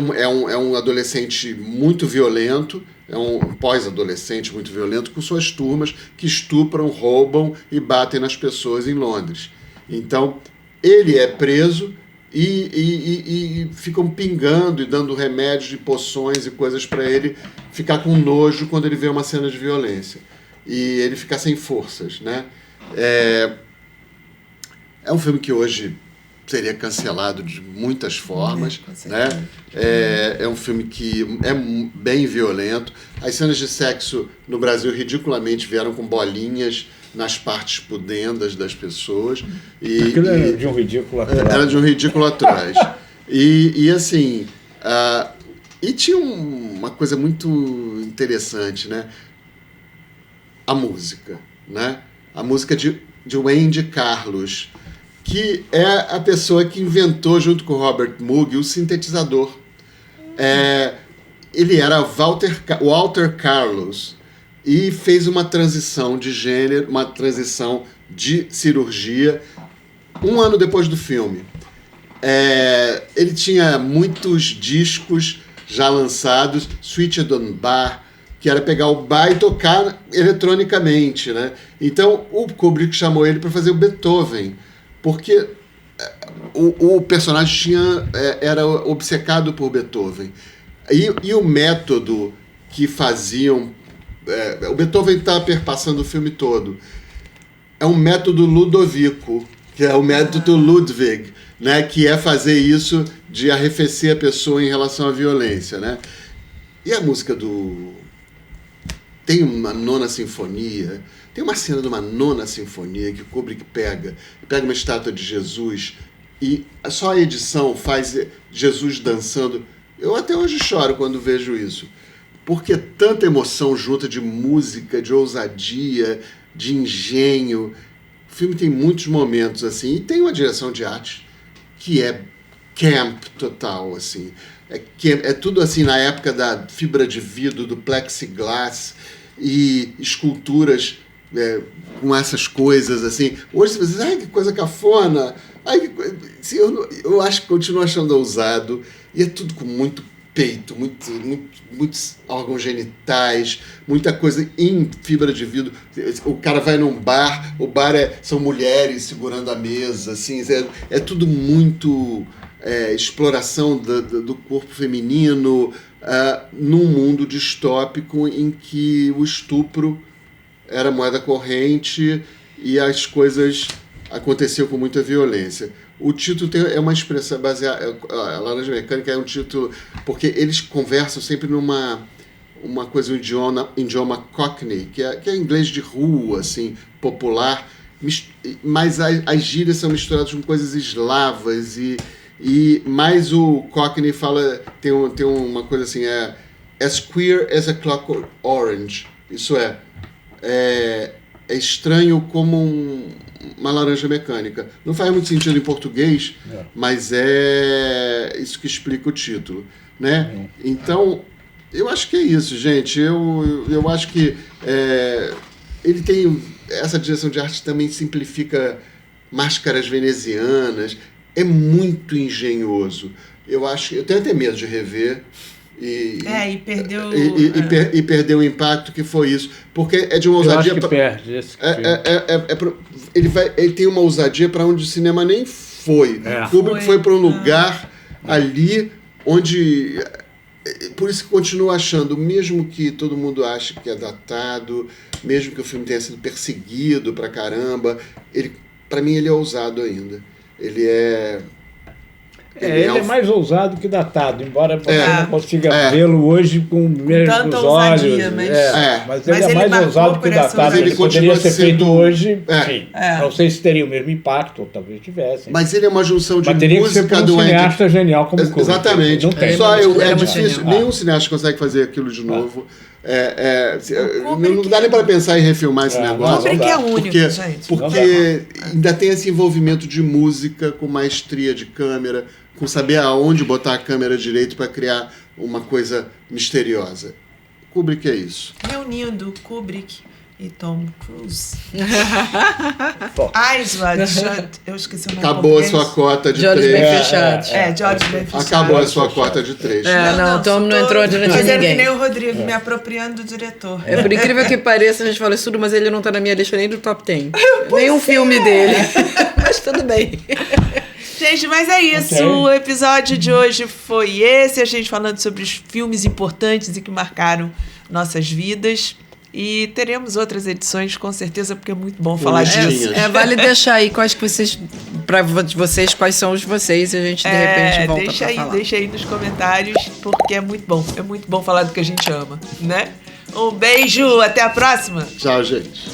um adolescente muito violento, é um pós-adolescente muito violento, com suas turmas que estupram, roubam e batem nas pessoas em Londres. Então, ele é preso e ficam pingando e dando remédios e poções e coisas para ele ficar com nojo quando ele vê uma cena de violência. E ele fica sem forças, né? É um filme que hoje seria cancelado de muitas formas, né? É um filme que é bem violento. As cenas de sexo no Brasil ridiculamente vieram com bolinhas nas partes pudendas das pessoas. Aquilo era de um ridículo atrás. Era de um ridículo atrás. E assim, e tinha uma coisa muito interessante, né? A música, né? A música de Wendy Carlos, que é a pessoa que inventou, junto com o Robert Moog, o sintetizador. Ele era Walter Carlos e fez uma transição de gênero, uma transição de cirurgia, 1 ano depois do filme. Ele tinha muitos discos já lançados, Switched on Bar, que era pegar o bar e tocar eletronicamente, né? Então o Kubrick chamou ele para fazer o Beethoven, porque o personagem era obcecado por Beethoven. E o método que faziam... o Beethoven está perpassando o filme todo. É um método ludovico, que é o método Ludwig, né? Que é fazer isso de arrefecer a pessoa em relação à violência, né? E a música tem uma nona sinfonia, tem uma cena de uma nona sinfonia que o Kubrick pega uma estátua de Jesus e só a edição faz Jesus dançando. Eu até hoje choro quando vejo isso, porque tanta emoção junta de música, de ousadia, de engenho. O filme tem muitos momentos assim, e tem uma direção de arte que é camp total, assim. É tudo assim na época da fibra de vidro, do plexiglass e esculturas com essas coisas assim. Hoje você diz, ai, que coisa cafona, ai, que coisa... eu acho que continuo achando ousado, e é tudo com muito peito, muitos órgãos genitais, muita coisa em fibra de vidro. O cara vai num bar, o bar são mulheres segurando a mesa, assim, é tudo muito exploração do corpo feminino num mundo distópico em que o estupro era moeda corrente e as coisas aconteciam com muita violência. O título é uma expressão baseada... A Laranja Mecânica é um título... Porque eles conversam sempre numa coisa, um idioma cockney, que é inglês de rua, assim, popular, mas as gírias são misturadas com coisas eslavas e mais o cockney fala... Tem uma coisa assim, as queer as a clockwork orange. Isso é estranho como uma laranja mecânica. Não faz muito sentido em português, mas é isso que explica o título, né? Então, eu acho que é isso, gente. Eu acho que ele tem... Essa direção de arte também simplifica máscaras venezianas. É muito engenhoso. Eu tenho até medo de rever. E perdeu... E perdeu o impacto que foi isso. Porque é de uma ousadia... Eu acho que perde esse ele tem uma ousadia para onde o cinema nem foi. O Kubrick foi para um lugar ali onde... Por isso que continuo achando, mesmo que todo mundo ache que é datado, mesmo que o filme tenha sido perseguido pra caramba, para mim ele é ousado ainda. Ele é mais ousado que datado, embora você não consiga vê-lo hoje com mesmo os ousadia, olhos. Mas ele é mais ousado que datado. Ele poderia ser feito hoje, enfim. Não sei se teria o mesmo impacto, ou talvez tivesse. Mas ele é uma junção de teria música que ser um cineasta genial como Kubrick. Exatamente. Não tem. É difícil. Nenhum cineasta consegue fazer aquilo de novo. Não dá nem para pensar em refilmar esse negócio. O Kubrick é único, gente. Porque ainda tem esse envolvimento de música com maestria de câmera, com saber aonde botar a câmera direito para criar uma coisa misteriosa. Kubrick é isso. Reunindo Kubrick e Tom Cruise. Eyes Wide Shut. Eu esqueci o nome. Acabou a sua cota de Olhos 3. bem fechados. De olhos bem fechados. Acabou a sua cota de 3. Não, Tom não entrou diante de Fazendo que ninguém. nem o Rodrigo, me apropriando do diretor. Por incrível que pareça, a gente fala isso tudo, mas ele não tá na minha lista nem do top 10. Nenhum filme dele. Mas tudo bem. Gente, mas é isso. Okay. O episódio de hoje foi esse. A gente falando sobre os filmes importantes e que marcaram nossas vidas. E teremos outras edições, com certeza, porque é muito bom falar disso. Vale deixar aí quais são os de vocês, e a gente, de repente, volta pra falar. Deixa aí nos comentários, porque é muito bom. É muito bom falar do que a gente ama, né? Um beijo, até a próxima. Tchau, gente.